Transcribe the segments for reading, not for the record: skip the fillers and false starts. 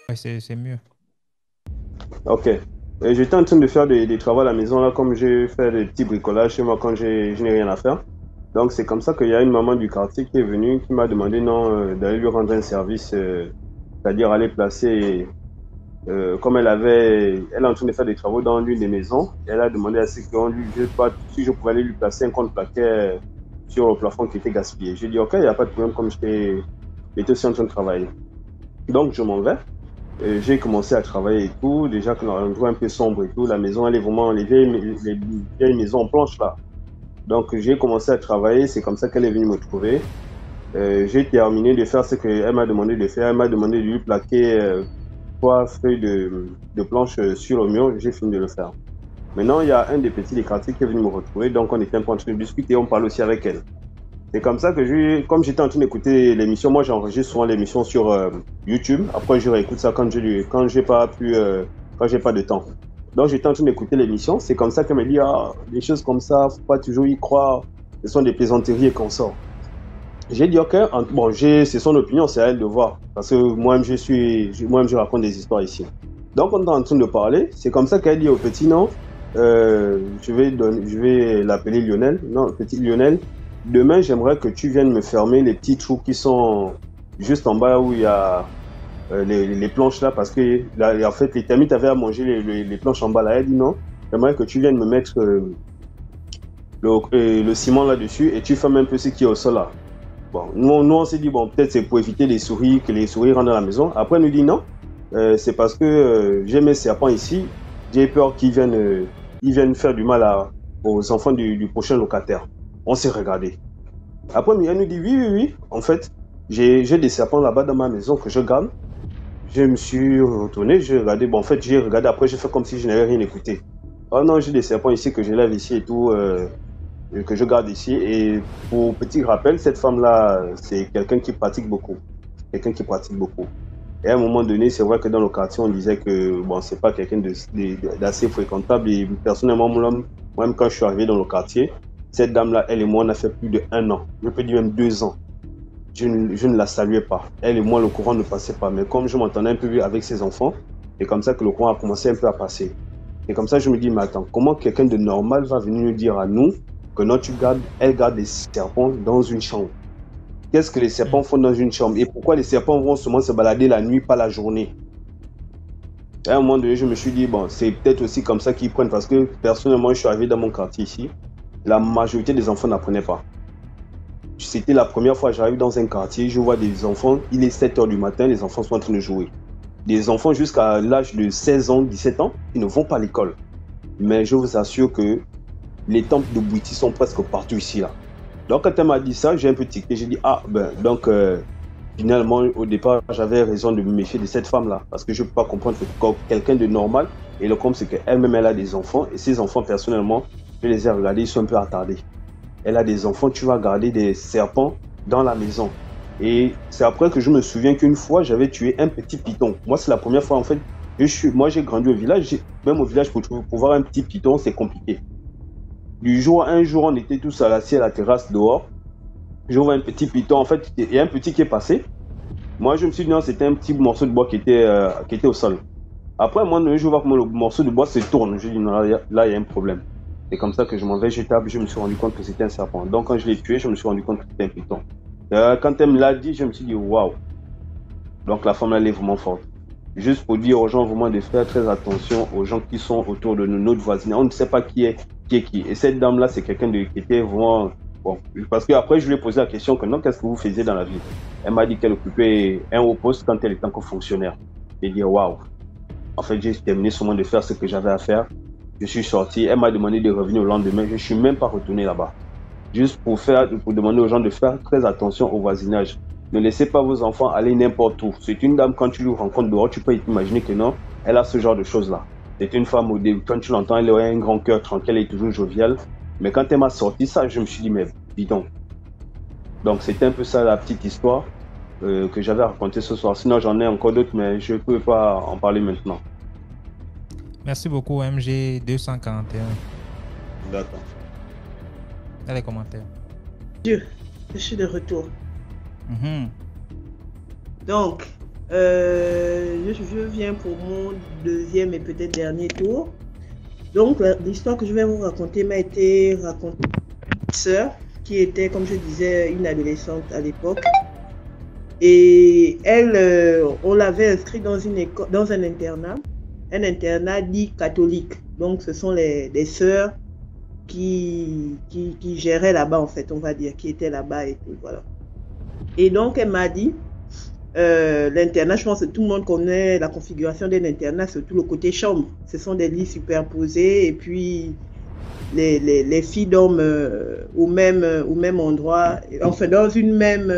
Ouais, c'est mieux. Ok. Et j'étais en train de faire des travaux à la maison, là, comme j'ai fait des petits bricolages chez moi quand je n'ai rien à faire. Donc, c'est comme ça qu'il y a une maman du quartier qui est venue, qui m'a demandé non, d'aller lui rendre un service, c'est-à-dire aller placer, comme elle est en train de faire des travaux dans l'une des maisons, elle a demandé à ce qu'on lui, je sais pas, si je pouvais aller lui placer un compte plaqué sur le plafond qui était gaspillé. J'ai dit, ok, il n'y a pas de problème, comme j'étais aussi en train de travailler. Donc, je m'en vais. J'ai commencé à travailler et tout. Déjà que l'endroit est un peu sombre et tout, la maison, elle est vraiment les vieilles maisons en planche là. Donc, j'ai commencé à travailler. C'est comme ça qu'elle est venue me trouver. J'ai terminé de faire ce qu'elle m'a demandé de faire. Elle m'a demandé de lui plaquer 3 feuilles de planche sur le mur. J'ai fini de le faire. Maintenant, il y a un des petits des quartiers qui est venu me retrouver. Donc, on était un peu en train de discuter. On parle aussi avec elle. C'est comme ça que comme j'étais en train d'écouter l'émission, moi j'enregistre souvent l'émission sur YouTube. Après, je réécoute ça quand j'ai pas pu, quand j'ai pas de temps. Donc, j'étais en train d'écouter l'émission. C'est comme ça qu'elle me dit, ah, des choses comme ça, faut pas toujours y croire. Ce sont des plaisanteries et qu'on sort. J'ai dit, ok, bon, c'est son opinion, c'est à elle de voir. Parce que moi-même, je raconte des histoires ici. Donc, on est en train de parler. C'est comme ça qu'elle dit au petit, non, je vais l'appeler Lionel. Non, petit Lionel. Demain, j'aimerais que tu viennes me fermer les petits trous qui sont juste en bas où il y a les planches là. Parce que, là, en fait, les termites avaient à manger les planches en bas là. Elle dit, non, j'aimerais que tu viennes me mettre le ciment là-dessus et tu fermes un peu ce qui est au sol là. Bon, nous on s'est dit, bon, peut-être c'est pour éviter les souris, que les souris rentrent dans la maison. Après, elle nous dit non, c'est parce que j'ai mes serpents ici, j'ai peur ils viennent faire du mal aux enfants du prochain locataire. On s'est regardé. Après, elle nous dit, oui, oui, oui, en fait, j'ai des serpents là-bas dans ma maison que je garde. Je me suis retourné, j'ai regardé, bon, en fait, j'ai regardé, après, j'ai fait comme si je n'avais rien écouté. Oh non, j'ai des serpents ici que je lève ici et tout. Que je garde ici. Et pour petit rappel, cette femme-là, c'est quelqu'un qui pratique beaucoup. Quelqu'un qui pratique beaucoup. Et à un moment donné, c'est vrai que dans le quartier, on disait que bon, c'est pas quelqu'un d'assez fréquentable. Et personnellement, moi-même, quand je suis arrivé dans le quartier, cette dame-là, elle et moi, on a fait plus d'1 an. Je peux dire même 2 ans. Je ne la saluais pas. Elle et moi, le courant ne passait pas. Mais comme je m'entendais un peu avec ses enfants, c'est comme ça que le courant a commencé un peu à passer. Et comme ça, je me dis, mais attends, comment quelqu'un de normal va venir nous dire à nous que non, elle garde des serpents dans une chambre? Qu'est-ce que les serpents Hmm. font dans une chambre? Et pourquoi les serpents vont seulement se balader la nuit, pas la journée? À un moment donné, je me suis dit, bon, c'est peut-être aussi comme ça qu'ils prennent, parce que personnellement, je suis arrivé dans mon quartier ici, la majorité des enfants n'apprenaient pas. C'était la première fois que j'arrive dans un quartier, je vois des enfants, il est 7 heures du matin, les enfants sont en train de jouer. Des enfants jusqu'à l'âge de 16 ans, 17 ans, ils ne vont pas à l'école. Mais je vous assure que les temples de Bouiti sont presque partout ici, là. Donc, quand elle m'a dit ça, j'ai un peu tiqué. J'ai dit, ah, ben, donc, finalement, au départ, j'avais raison de me méfier de cette femme-là. Parce que je ne peux pas comprendre que quelqu'un de normal, et le compte, c'est qu'elle-même, elle a des enfants. Et ces enfants, personnellement, je les ai regardés, ils sont un peu attardés. Elle a des enfants, tu vas garder des serpents dans la maison. Et c'est après que je me souviens qu'une fois, j'avais tué un petit python. Moi, c'est la première fois, en fait. Moi, j'ai grandi au village. Même au village, pour voir un petit python, c'est compliqué. Un jour, on était tous assis à la terrasse dehors. Je vois un petit python. En fait, il y a un petit qui est passé. Moi, je me suis dit, non, c'était un petit morceau de bois qui était au sol. Après, moi, je vois comment le morceau de bois se tourne. Je dis, non, là, il y a un problème. C'est comme ça que je m'en vais, je tape, je me suis rendu compte que c'était un serpent. Donc, quand je l'ai tué, je me suis rendu compte que c'était un python. Quand elle me l'a dit, je me suis dit, waouh. Donc, la femme, elle est vraiment forte. Juste pour dire aux gens vraiment de faire très attention aux gens qui sont autour de nous, notre voisinage. On ne sait pas qui est qui. Et cette dame-là, c'est quelqu'un qui était vraiment. Bon, parce qu'après, je lui ai posé la question que non, qu'est-ce que vous faisiez dans la vie? Elle m'a dit qu'elle occupait un haut poste quand elle était encore fonctionnaire. J'ai dit, waouh. En fait, j'ai terminé seulement de faire ce que j'avais à faire. Je suis sorti. Elle m'a demandé de revenir au lendemain. Je ne suis même pas retourné là-bas. Juste pour demander aux gens de faire très attention au voisinage. Ne laissez pas vos enfants aller n'importe où. C'est une dame, quand tu le rencontres dehors, tu peux imaginer que non, elle a ce genre de choses-là. C'est une femme, au début, quand tu l'entends, elle a un grand cœur tranquille, elle est toujours joviale. Mais quand elle m'a sorti ça, je me suis dit, mais dis donc. Donc, c'était un peu ça la petite histoire que j'avais racontée ce soir. Sinon, j'en ai encore d'autres, mais je ne peux pas en parler maintenant. Merci beaucoup, MG 241. D'accord. Dans les commentaires. Dieu, je suis de retour. Mhm. Donc, Je viens pour mon deuxième et peut-être dernier tour. Donc, l'histoire que je vais vous raconter m'a été racontée par une sœur qui était, comme je disais, une adolescente à l'époque. Et elle, on l'avait inscrite dans un internat dit catholique. Donc, ce sont des sœurs qui géraient là-bas, en fait, on va dire, qui étaient là-bas et tout, voilà. Et donc, elle m'a dit, l'internat, je pense que tout le monde connaît la configuration d'un internat, surtout le côté chambre. Ce sont des lits superposés et puis les filles dorment au même endroit, enfin dans une même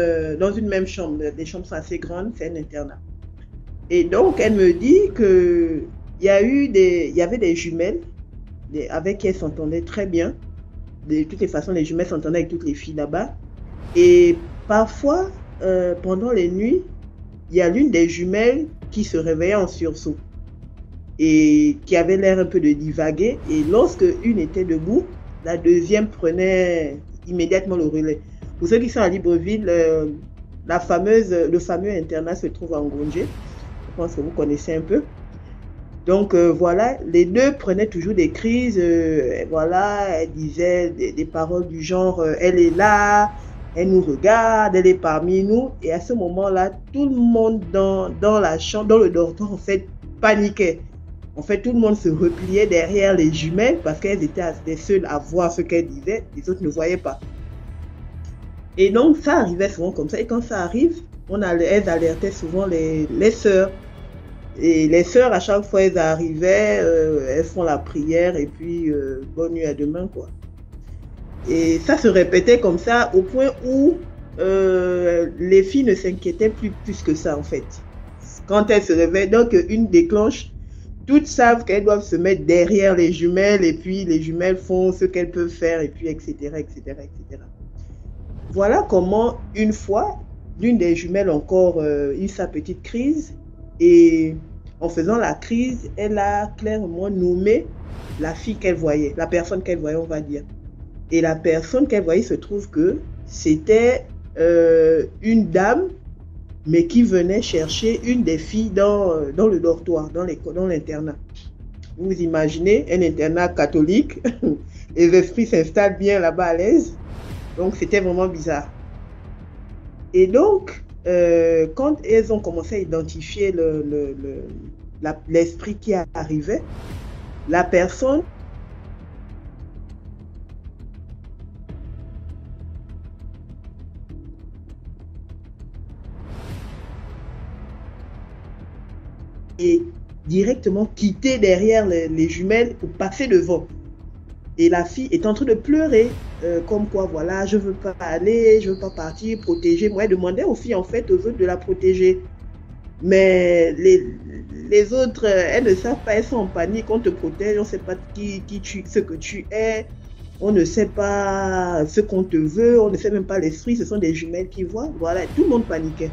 chambre. Les chambres sont assez grandes, c'est un internat. Et donc, elle me dit que il y avait des jumelles avec qui elle s'entendait très bien. De toutes les façons, les jumelles s'entendaient avec toutes les filles là-bas. Et parfois, pendant les nuits, il y a l'une des jumelles qui se réveillait en sursaut et qui avait l'air un peu de divaguer. Et lorsque une était debout, la deuxième prenait immédiatement le relais. Pour ceux qui sont à Libreville, le fameux internat se trouve à Ngondje. Je pense que vous connaissez un peu. Donc voilà, les deux prenaient toujours des crises. Voilà, elle disait des paroles du genre elle est là, elle nous regarde, elle est parmi nous. Et à ce moment-là, tout le monde dans la chambre, dans le dortoir, en fait, paniquait. En fait, tout le monde se repliait derrière les jumelles parce qu'elles étaient seules à voir ce qu'elles disaient. Les autres ne voyaient pas. Et donc, ça arrivait souvent comme ça. Et quand ça arrive, elles alertaient souvent les sœurs. Et les sœurs, à chaque fois, elles arrivaient, elles font la prière et puis bonne nuit à demain, quoi. Et ça se répétait comme ça au point où les filles ne s'inquiétaient plus que ça, en fait. Quand elles se réveillent, donc une déclenche, toutes savent qu'elles doivent se mettre derrière les jumelles et puis les jumelles font ce qu'elles peuvent faire et puis etc., etc., etc. Voilà comment, une fois, l'une des jumelles encore eu sa petite crise. Et en faisant la crise, elle a clairement nommé la fille qu'elle voyait, la personne qu'elle voyait, on va dire. Et la personne qu'elle voyait, se trouve que c'était une dame, mais qui venait chercher une des filles dans le dortoir, dans l'internat. Vous imaginez, un internat catholique, les esprits s'installent bien là-bas à l'aise. Donc, c'était vraiment bizarre. Et donc, quand elles ont commencé à identifier l'esprit qui arrivait, la personne est directement quitté derrière les jumelles pour passer devant. Et la fille est en train de pleurer, comme quoi, voilà, je ne veux pas aller, je ne veux pas partir, protéger. Moi, elle demandait aux filles, en fait, aux autres de la protéger. Mais les autres, elles ne savent pas, elles sont en panique, on te protège, on ne sait pas ce que tu es, on ne sait pas ce qu'on te veut, on ne sait même pas l'esprit, ce sont des jumelles qui voient. Voilà, tout le monde paniquait.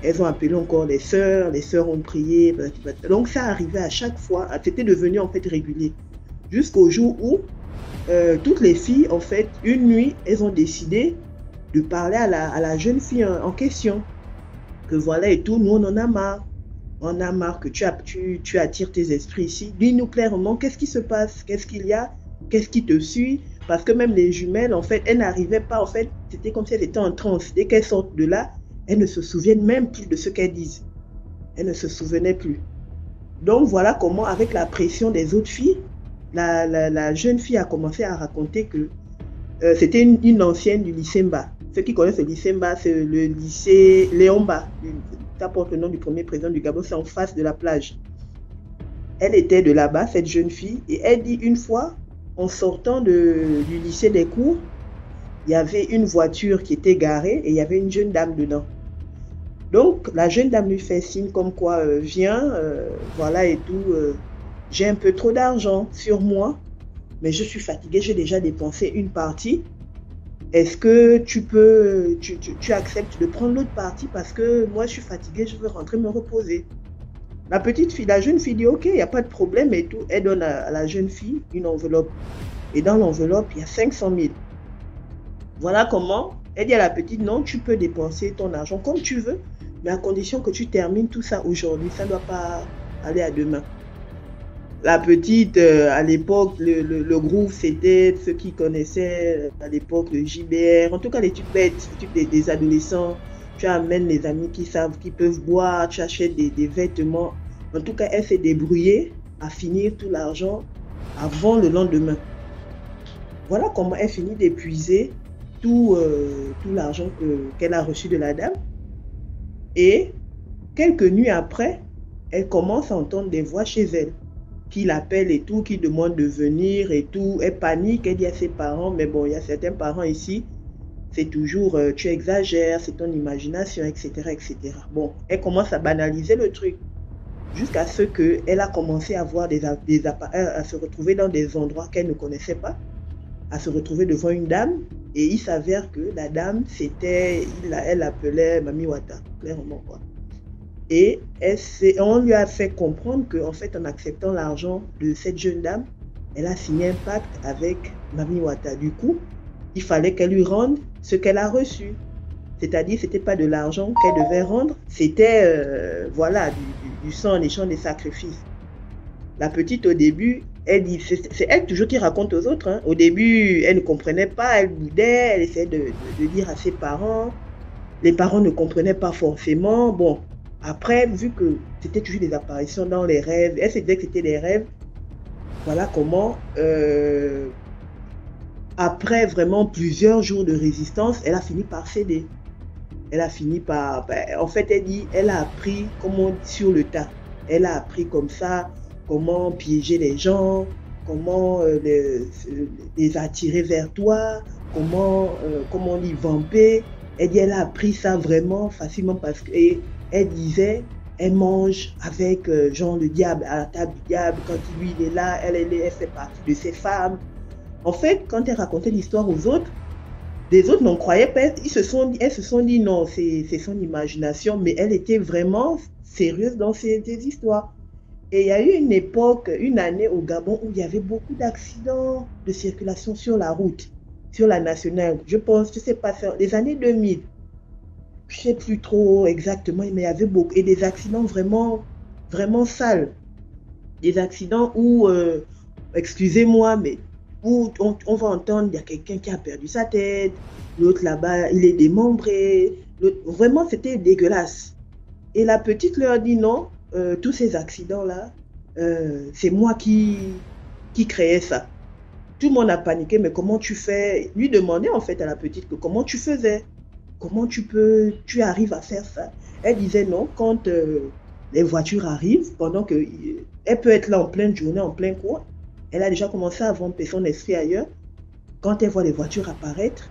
Elles ont appelé encore les sœurs ont prié. Donc ça arrivait à chaque fois, c'était devenu en fait régulier. Jusqu'au jour où toutes les filles, en fait, une nuit, elles ont décidé de parler à la jeune fille en question. Que voilà et tout, nous on en a marre. On a marre que tu attires tes esprits ici. Dis-nous clairement, qu'est-ce qui se passe? Qu'est-ce qu'il y a? Qu'est-ce qui te suit? Parce que même les jumelles, en fait, elles n'arrivaient pas, en fait, c'était comme si elles étaient en transe. Dès qu'elles sortent de là, elles ne se souviennent même plus de ce qu'elles disent. Elles ne se souvenaient plus. Donc voilà comment, avec la pression des autres filles, la jeune fille a commencé à raconter que c'était une ancienne du lycée Mba. Ceux qui connaissent le lycée Mba, c'est le lycée Léon Mba. Ça porte le nom du premier président du Gabon, c'est en face de la plage. Elle était de là-bas, cette jeune fille, et elle dit une fois, en sortant du lycée des cours, il y avait une voiture qui était garée et il y avait une jeune dame dedans. Donc, la jeune dame lui fait signe comme quoi, viens, voilà et tout, j'ai un peu trop d'argent sur moi, mais je suis fatiguée, j'ai déjà dépensé une partie. Est-ce que tu acceptes de prendre l'autre partie parce que moi je suis fatiguée, je veux rentrer me reposer. La jeune fille dit ok, il n'y a pas de problème et tout. Elle donne à la jeune fille une enveloppe. Et dans l'enveloppe, il y a 500 000. Voilà comment, elle dit à la petite, non, tu peux dépenser ton argent comme tu veux, Mais à condition que tu termines tout ça aujourd'hui, ça ne doit pas aller à demain. La petite, à l'époque, le groupe, c'était ceux qui connaissaient à l'époque le JBR. En tout cas, les trucs bêtes, les trucs des adolescents. Tu amènes les amis qui savent, qui peuvent boire, tu achètes des vêtements. En tout cas, elle s'est débrouillée à finir tout l'argent avant le lendemain. Voilà comment elle finit d'épuiser tout l'argent qu'elle a reçu de la dame. Et quelques nuits après, elle commence à entendre des voix chez elle qui l'appellent et tout, qui demandent de venir et tout. Elle panique, elle dit à ses parents, mais bon, il y a certains parents ici, c'est toujours tu exagères, c'est ton imagination, etc., etc. Bon, elle commence à banaliser le truc jusqu'à ce qu'elle a commencé à voir à se retrouver dans des endroits qu'elle ne connaissait pas, à se retrouver devant une dame, et il s'avère que la dame, elle l'appelait Mami Wata, clairement quoi. Et on lui a fait comprendre qu'en fait, en acceptant l'argent de cette jeune dame, elle a signé un pacte avec Mami Wata. Du coup, il fallait qu'elle lui rende ce qu'elle a reçu. C'est-à-dire, ce n'était pas de l'argent qu'elle devait rendre, c'était voilà, du sang en échange des sacrifices. La petite, au début, elle dit, c'est elle toujours qui raconte aux autres. Hein. Au début, elle ne comprenait pas, elle boudait, elle essayait de dire à ses parents. Les parents ne comprenaient pas forcément. Bon, après, vu que c'était toujours des apparitions dans les rêves, elle se disait que c'était des rêves. Voilà comment, après vraiment plusieurs jours de résistance, elle a fini par céder. Elle a fini par... en fait, elle dit, elle a appris comment sur le tas. Elle a appris comme ça, comment piéger les gens, comment les attirer vers toi, comment les vamper. Elle dit, elle a appris ça vraiment facilement parce qu'elle disait, elle mange avec Jean le diable, à la table du diable. Quand lui il est là, elle fait partie de ses femmes. En fait, quand elle racontait l'histoire aux autres, les autres n'en croyaient pas. Elles se sont dit non, c'est son imagination, mais elle était vraiment sérieuse dans ces histoires. Et il y a eu une époque, une année au Gabon où il y avait beaucoup d'accidents de circulation sur la route, sur la nationale. Je pense, je ne sais pas, les années 2000. Je ne sais plus trop exactement, mais il y avait beaucoup. Et des accidents vraiment, vraiment sales. Des accidents où, excusez-moi, mais où on va entendre, il y a quelqu'un qui a perdu sa tête, l'autre là-bas, il est démembré. Vraiment, c'était dégueulasse. Et la petite leur dit non, tous ces accidents-là, c'est moi qui créais ça. Tout le monde a paniqué, mais comment tu fais? Lui demandait en fait à la petite que comment tu faisais? Comment tu arrives à faire ça? Elle disait non, quand les voitures arrivent, pendant que elle peut être là en pleine journée, en plein cours, elle a déjà commencé à vamper son esprit ailleurs. Quand elle voit les voitures apparaître,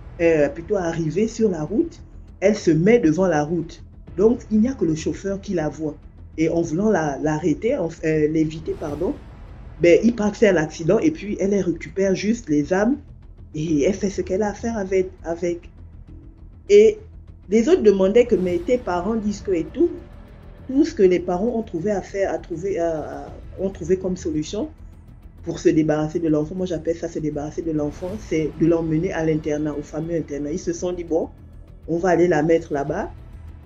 plutôt arriver sur la route, elle se met devant la route. Donc, il n'y a que le chauffeur qui la voit. Et en voulant l'arrêter, l'éviter, pardon, ben, il part faire l'accident et puis elle récupère juste les âmes et elle fait ce qu'elle a à faire avec. Et les autres demandaient que mais tes parents disent que et tout ce que les parents ont trouvé à faire, ont trouvé comme solution pour se débarrasser de l'enfant. Moi, j'appelle ça se débarrasser de l'enfant, c'est de l'emmener à l'internat, au fameux internat. Ils se sont dit, bon, on va aller la mettre là-bas.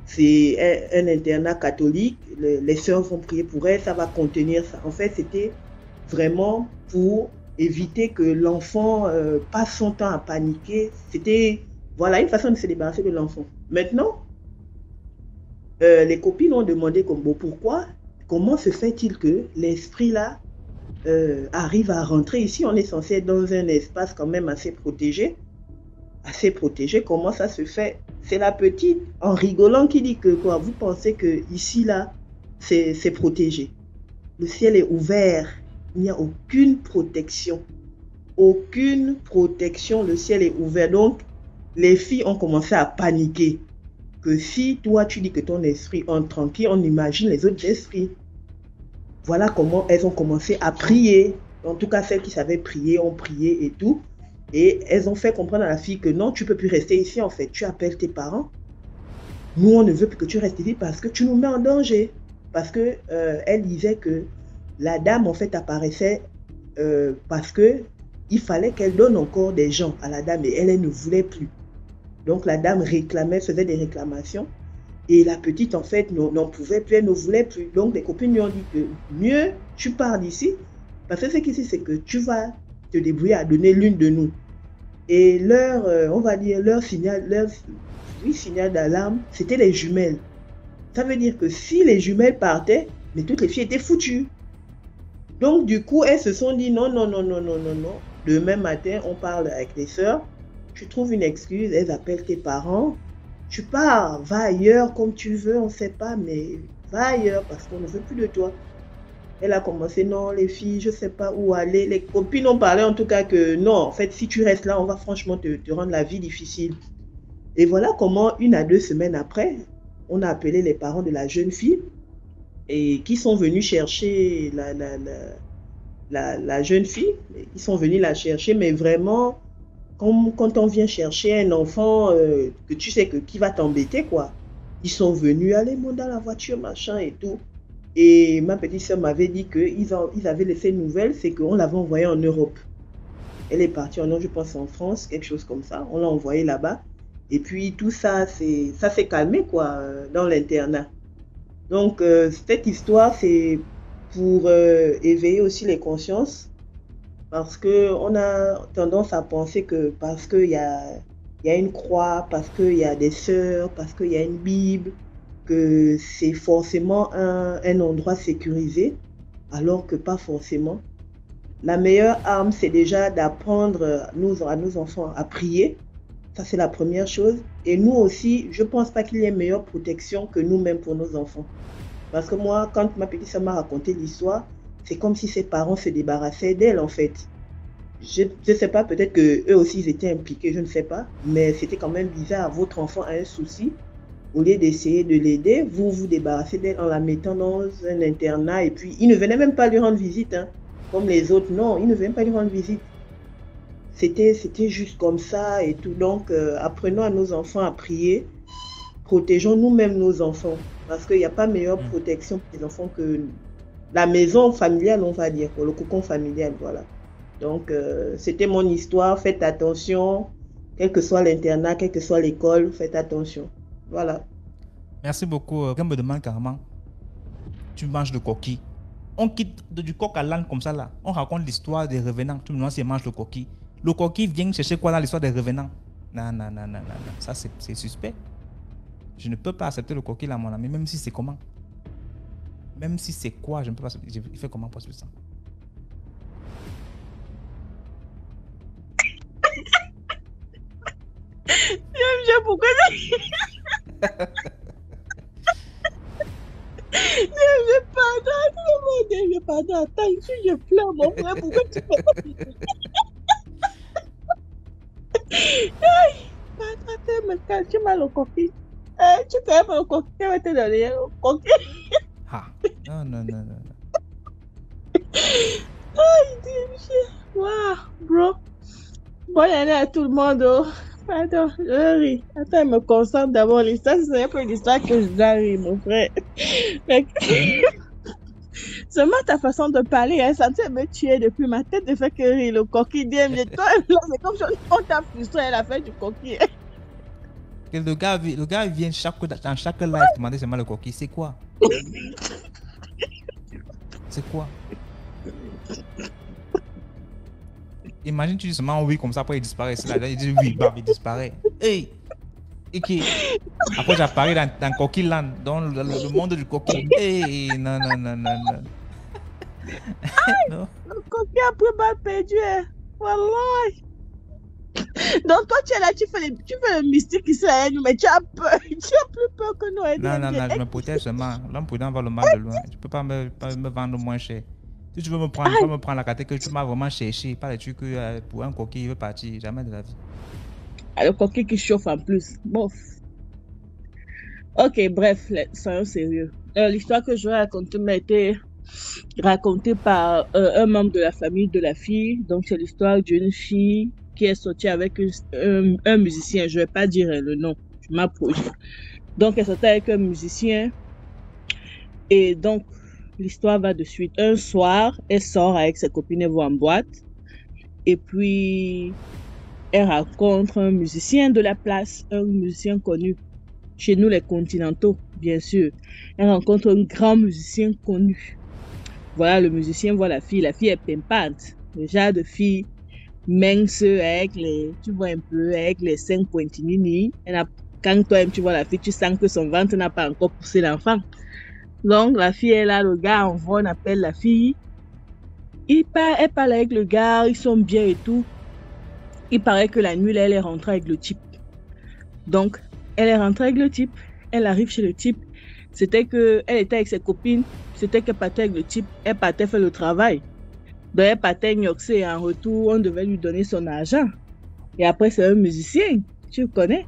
C'est un internat catholique, les sœurs vont prier pour elle, ça va contenir ça. En fait, c'était vraiment pour éviter que l'enfant passe son temps à paniquer. C'était, voilà, une façon de se débarrasser de l'enfant. Maintenant, les copines ont demandé comme, bon, pourquoi, comment se fait-il que l'esprit là arrive à rentrer ici? On est censé être dans un espace quand même assez protégé. Comment ça se fait? C'est la petite, en rigolant, qui dit que quoi, vous pensez que ici là, c'est protégé. Le ciel est ouvert, il n'y a aucune protection. Aucune protection, le ciel est ouvert. Donc, les filles ont commencé à paniquer. Que si toi, tu dis que ton esprit entre tranquille, on imagine les autres esprits. Voilà comment elles ont commencé à prier. En tout cas, celles qui savaient prier ont prié et tout. Et elles ont fait comprendre à la fille que non, tu ne peux plus rester ici en fait. Tu appelles tes parents. Nous, on ne veut plus que tu restes ici parce que tu nous mets en danger. Parce que elle disait que la dame en fait apparaissait parce que il fallait qu'elle donne encore des gens à la dame et elle ne voulait plus. Donc la dame réclamait, faisait des réclamations Et la petite, en fait, n'en pouvait plus, elle ne voulait plus. Donc, les copines lui ont dit que mieux, tu pars d'ici, parce que ce qui c'est que tu vas te débrouiller à donner l'une de nous. Et leur, on va dire, leur signal d'alarme, c'était les jumelles. Ça veut dire que si les jumelles partaient, mais toutes les filles étaient foutues. Donc, du coup, elles se sont dit non. Demain matin, on parle avec les sœurs. Tu trouves une excuse, elles appellent tes parents. Tu pars, va ailleurs comme tu veux, on ne sait pas, mais va ailleurs parce qu'on ne veut plus de toi. Elle a commencé, non, les filles, je ne sais pas où aller. Les copines ont parlé en tout cas que non, en fait, si tu restes là, on va franchement te rendre la vie difficile. Et voilà comment, 1 à 2 semaines après, on a appelé les parents de la jeune fille et qui sont venus chercher la jeune fille. Ils sont venus la chercher, mais vraiment, comme quand on vient chercher un enfant que tu sais que qui va t'embêter, quoi. Ils sont venus, allez, monte dans la voiture, machin et tout. Et ma petite soeur m'avait dit qu'ils avaient laissé une nouvelle, c'est qu'on l'avait envoyée en Europe. Elle est partie je pense en France, quelque chose comme ça. On l'a envoyée là-bas. Et puis tout ça, ça s'est calmé, quoi, dans l'internat. Donc, cette histoire, c'est pour éveiller aussi les consciences. Parce qu'on a tendance à penser que parce qu'il y a une croix, parce qu'il y a des sœurs, parce qu'il y a une Bible, que c'est forcément un endroit sécurisé, alors que pas forcément. La meilleure arme, c'est déjà d'apprendre à nos enfants à prier. Ça, c'est la première chose. Et nous aussi, je ne pense pas qu'il y ait meilleure protection que nous-mêmes pour nos enfants. Parce que moi, quand ma petite soeur m'a raconté l'histoire, c'est comme si ses parents se débarrassaient d'elle, en fait. Je ne sais pas, peut-être qu'eux aussi, ils étaient impliqués, je ne sais pas. Mais c'était quand même bizarre. Votre enfant a un souci. Au lieu d'essayer de l'aider, vous vous débarrassez d'elle en la mettant dans un internat. Et puis, ils ne venaient même pas lui rendre visite. Hein. Comme les autres, non, ils ne venaient pas lui rendre visite. C'était juste comme ça et tout. Donc, apprenons à nos enfants à prier. Protégeons nous-mêmes nos enfants. Parce qu'il n'y a pas meilleure protection pour les enfants que la maison familiale, on va dire, pour le cocon familial, voilà. Donc, c'était mon histoire. Faites attention, quel que soit l'internat, quelle que soit l'école, faites attention. Voilà. Merci beaucoup. Quelqu'un me demande carrément, tu manges le coquille. On quitte du coq à l'âne comme ça là. On raconte l'histoire des revenants. Tu me demandes s'ils mangent le coquille. Le coquille vient chercher quoi dans l'histoire des revenants? Non. Ça, c'est suspect. Je ne peux pas accepter le coquille là, mon ami, même si c'est comment. Même si c'est quoi, je ne peux pas. Il fait comment pour ça? J'aime pourquoi ça. Je pardon. Attends, je pleure, mon frère. Pourquoi tu fais ça? Tu m'as le coquille. Tu fais pas le coquille, tu vas te donner le coquille. Ah, non. Waouh, bro. Bonne année à tout le monde. Oh. Pardon, je ris. Attends, je me concentre d'abord. L'histoire, c'est un peu l'histoire que je dois rire, mon frère. Seulement ta façon de parler, elle sentait me tuer depuis ma tête de fait que rire. Le coquille dit, mais toi, c'est comme si on t'a frustré à la fin du coquille. Le gars vient dans chaque live demander seulement le coquille. C'est quoi? C'est quoi? Imagine tu dis seulement oui comme ça, après il disparaît. Là, il dit oui, bam, il disparaît. Hey! Okay. Après j'apparais dans Coquille Land, dans le monde du coquille. Hey! Non. Non. Le coquille a pris balle perdue. Wallah! Donc toi tu es là, tu fais le mystique ici à nous, mais tu as peur. Tu as plus peur que nous. Non, je me protège seulement. L'homme prudent va le mal de loin. Tu peux pas me vendre moins cher. Si tu veux me prendre, tu peux me prendre la carte que tu m'as vraiment cherché. Pas les trucs que pour un coquille, il veut partir. Jamais de la vie. Le coquille qui chauffe en plus. Bof. Ok, bref, soyons sérieux. L'histoire que je vais raconter m'a été racontée par un membre de la famille de la fille. Donc, c'est l'histoire d'une fille qui est sortie avec un musicien. Je ne vais pas dire le nom. Je m'approche. Donc, elle sortait avec un musicien. Et donc, l'histoire va de suite. Un soir, elle sort avec ses copines, elles vont en boîte. Et puis, elle rencontre un musicien de la place, un musicien connu. chez nous les continentaux, bien sûr. Elle rencontre un grand musicien connu. Voilà, le musicien voit la fille est pimpante. Le genre de fille mince avec les, tu vois un peu, avec les seins pointinini. Quand toi-même tu vois la fille, tu sens que son ventre n'a pas encore poussé l'enfant. Donc la fille est là, le gars envoie, on appelle la fille. Elle parle avec le gars, ils sont bien et tout. Il paraît que la nuit, là, elle est rentrée avec le type. Donc, elle est rentrée avec le type. Elle arrive chez le type. C'était qu'elle était avec ses copines. C'était qu'elle partait avec le type. Elle partait faire le travail. Donc, elle partait gnoxer et en retour, on devait lui donner son argent. Et après, c'est un musicien. Tu le connais?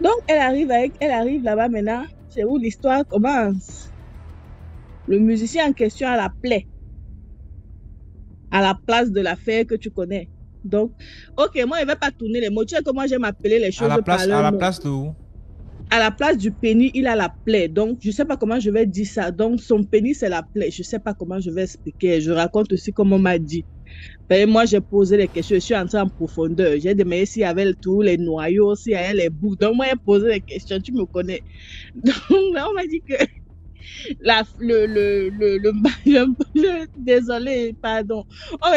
Donc, elle arrive là-bas maintenant. C'est où l'histoire commence. Le musicien en question a la plaie. À la place de l'affaire que tu connais. Donc, ok, moi, je ne vais pas tourner les mots. Tu sais comment j'aime appeler les choses par leur nom. À la place de où? À la place du pénis, il a la plaie. Donc, je ne sais pas comment je vais dire ça. Donc, son pénis, c'est la plaie. Je ne sais pas comment je vais expliquer. Je raconte aussi comme on m'a dit. Ben, moi, j'ai posé les questions. Je suis entrée en profondeur. J'ai demandé s'il y avait tous les noyaux, s'il y avait les bouts. Donc, moi, j'ai posé les questions. Tu me connais. Donc, là, on m'a dit que... désolé, pardon. Oh,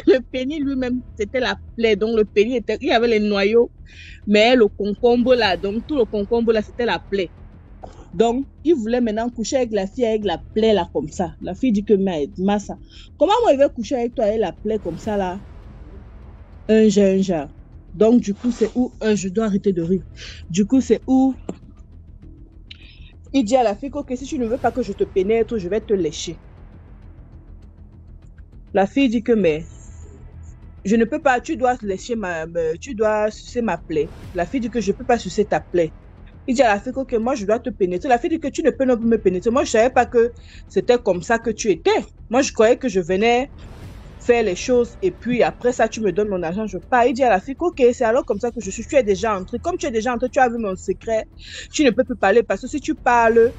le pénis lui-même, c'était la plaie. Donc, le pénis, il y avait les noyaux, mais le concombre là, donc tout le concombre là, c'était la plaie. Donc, il voulait maintenant coucher avec la fille avec la plaie là, comme ça. La fille dit que, Massa, comment moi, il va coucher avec toi avec la plaie comme ça là? Un genre. Donc, du coup, c'est où? Je dois arrêter de rire. Du coup, c'est où? Il dit à la fille que si tu ne veux pas que je te pénètre, je vais te lécher. La fille dit que mais je ne peux pas, tu dois lécher tu dois sucer ma plaie. La fille dit que je ne peux pas sucer ta plaie. Il dit à la fille que moi je dois te pénétrer. La fille dit que tu ne peux pas me pénétrer. Moi je ne savais pas que c'était comme ça que tu étais. Moi je croyais que je venais faire les choses et puis après ça tu me donnes mon argent, je pars. Il dit à la fille ok, c'est alors comme ça que je suis. Tu es déjà entré. Comme tu es déjà entré, tu as vu mon secret. Tu ne peux plus parler parce que si tu parles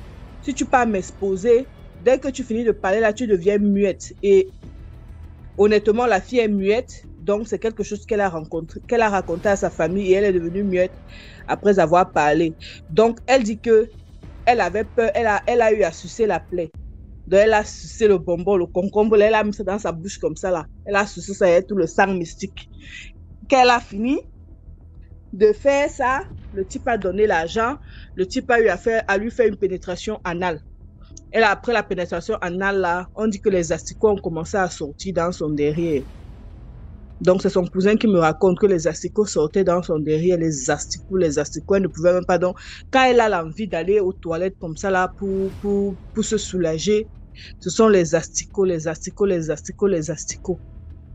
m'exposer, dès que tu finis de parler là, tu deviens muette. Et honnêtement, la fille est muette. Donc c'est quelque chose qu'elle a raconté à sa famille et elle est devenue muette après avoir parlé. Donc elle dit que elle avait peur, elle a eu à sucer la plaie. Donc, elle a sucé le bonbon, le concombre, elle a mis ça dans sa bouche comme ça là. Elle a sucé ça et tout le sang mystique. Quand elle a fini de faire ça, le type a donné l'argent. Le type a eu à lui faire une pénétration anale. Et là, après la pénétration anale là, on dit que les asticots ont commencé à sortir dans son derrière. Donc, c'est son cousin qui me raconte que les asticots sortaient dans son derrière, les asticots, elle ne pouvait même pas. Donc, quand elle a l'envie d'aller aux toilettes comme ça là pour se soulager, ce sont les asticots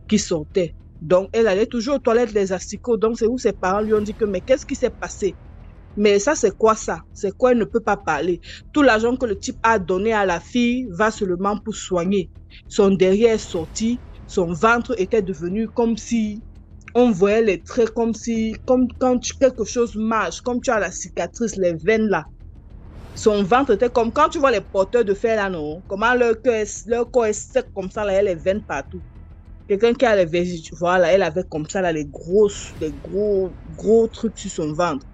qui sortaient. Donc, elle allait toujours aux toilettes les asticots. Donc, c'est où ses parents lui ont dit que, mais qu'est-ce qui s'est passé? Mais ça, c'est quoi ça? C'est quoi? Elle ne peut pas parler. Tout l'argent que le type a donné à la fille va seulement pour soigner. Son derrière est sorti. Son ventre était devenu comme si on voyait les traits, comme quand quelque chose marche, comme tu as la cicatrice, les veines là. Son ventre était comme quand tu vois les porteurs de fer là, non? Comment leur corps est sec comme ça, là, il y a les veines partout. Quelqu'un qui a les veines, voilà, elle avait comme ça, là, les gros trucs sur son ventre.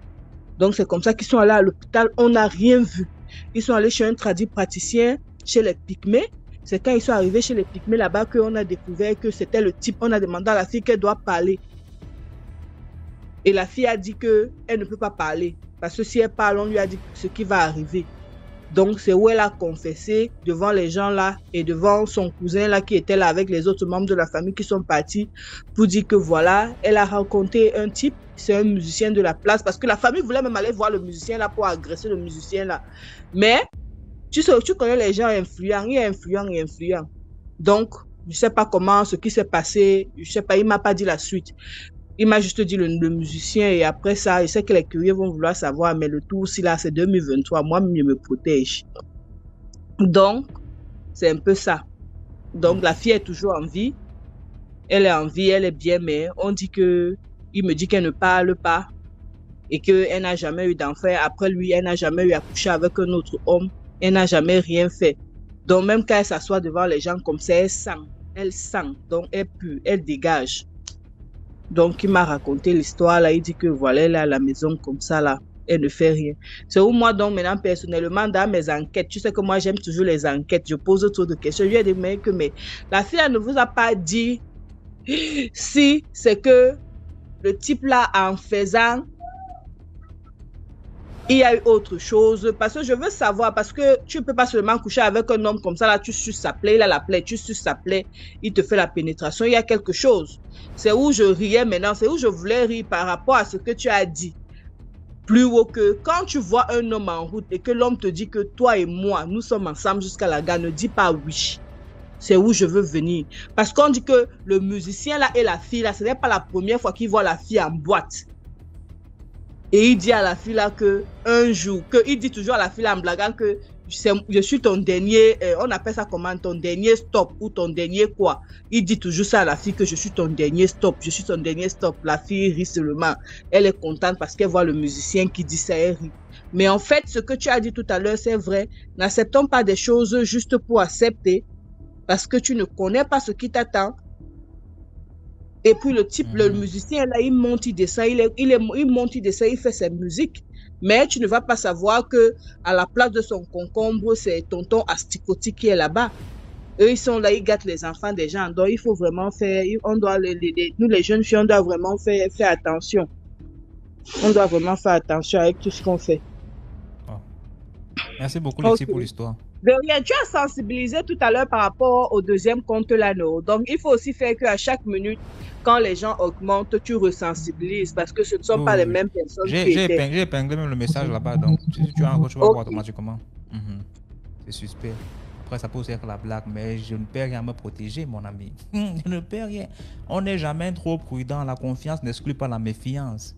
Donc c'est comme ça qu'ils sont allés à l'hôpital, on n'a rien vu. Ils sont allés chez un praticien, chez les Pygmées. C'est quand ils sont arrivés chez les Pygmées là-bas qu'on a découvert que c'était le type. On a demandé à la fille qu'elle doit parler. Et la fille a dit qu'elle ne peut pas parler. Parce que si elle parle, on lui a dit ce qui va arriver. Donc c'est où elle a confessé devant les gens là et devant son cousin là qui était là avec les autres membres de la famille qui sont partis pour dire que voilà, elle a rencontré un type, c'est un musicien de la place parce que la famille voulait même aller voir le musicien là pour agresser le musicien là. Mais tu connais les gens influents, il est influent. Donc, je ne sais pas comment, ce qui s'est passé, je ne sais pas, il ne m'a pas dit la suite. Il m'a juste dit le musicien et après ça, je sais que les curieux vont vouloir savoir, mais le tout aussi là, c'est 2023, moi, je me protège. Donc, c'est un peu ça. Donc, la fille est toujours en vie. Elle est en vie, elle est bien, mais on dit il me dit qu'elle ne parle pas et qu'elle n'a jamais eu d'enfant. Après lui, elle n'a jamais eu à coucher avec un autre homme. Elle n'a jamais rien fait. Donc, même quand elle s'assoit devant les gens comme ça, elle sent. Donc, elle pue, elle dégage. Donc, il m'a raconté l'histoire là. Il dit que voilà, elle est à la maison comme ça là. elle ne fait rien. C'est où moi, donc, maintenant, personnellement, dans mes enquêtes, tu sais que moi, j'aime toujours les enquêtes, je pose trop de questions. Je lui ai dit, mais la fille, elle ne vous a pas dit si c'est que le type là, en faisant, il y a eu autre chose, parce que je veux savoir, parce que tu ne peux pas seulement coucher avec un homme comme ça, là, tu suces sa plaie, il a la plaie, tu suces sa plaie, il te fait la pénétration, il y a quelque chose. C'est où je riais maintenant, c'est où je voulais rire par rapport à ce que tu as dit. Plus haut que quand tu vois un homme en route et que l'homme te dit que toi et moi, nous sommes ensemble jusqu'à la gare, ne dis pas oui. C'est où je veux venir. Parce qu'on dit que le musicien là et la fille là, ce n'est pas la première fois qu'il voit la fille en boîte. Et il dit à la fille là que un jour, il dit toujours à la fille là en blaguant que je suis ton dernier, on appelle ça comment, ton dernier stop ou ton dernier quoi. Il dit toujours ça à la fille que je suis ton dernier stop, je suis ton dernier stop. La fille rit seulement. Elle est contente parce qu'elle voit le musicien qui dit ça, elle rit. Mais en fait, ce que tu as dit tout à l'heure, c'est vrai. N'acceptons pas des choses juste pour accepter parce que tu ne connais pas ce qui t'attend. Et puis le type, le musicien, là, il monte, il descend, il monte, il descend, il fait sa musique. Mais tu ne vas pas savoir que à la place de son concombre, c'est tonton Asticoti qui est là-bas. Eux, ils sont là, ils gâtent les enfants des gens. Donc, il faut vraiment faire, on doit, nous les jeunes filles, on doit vraiment faire attention. On doit vraiment faire attention avec tout ce qu'on fait. Oh. Merci beaucoup, Letty, pour l'histoire. De rien, tu as sensibilisé tout à l'heure par rapport au deuxième compte là, non? Donc, il faut aussi faire qu'à chaque minute, quand les gens augmentent, tu resensibilises parce que ce ne sont pas les mêmes personnes qui étaient. J'ai épinglé même le message là-bas, donc si tu as encore, tu vas voir automatiquement. C'est suspect. Après, ça peut aussi être la blague, mais je ne peux rien me protéger, mon ami. Je ne peux rien. On n'est jamais trop prudent. La confiance n'exclut pas la méfiance.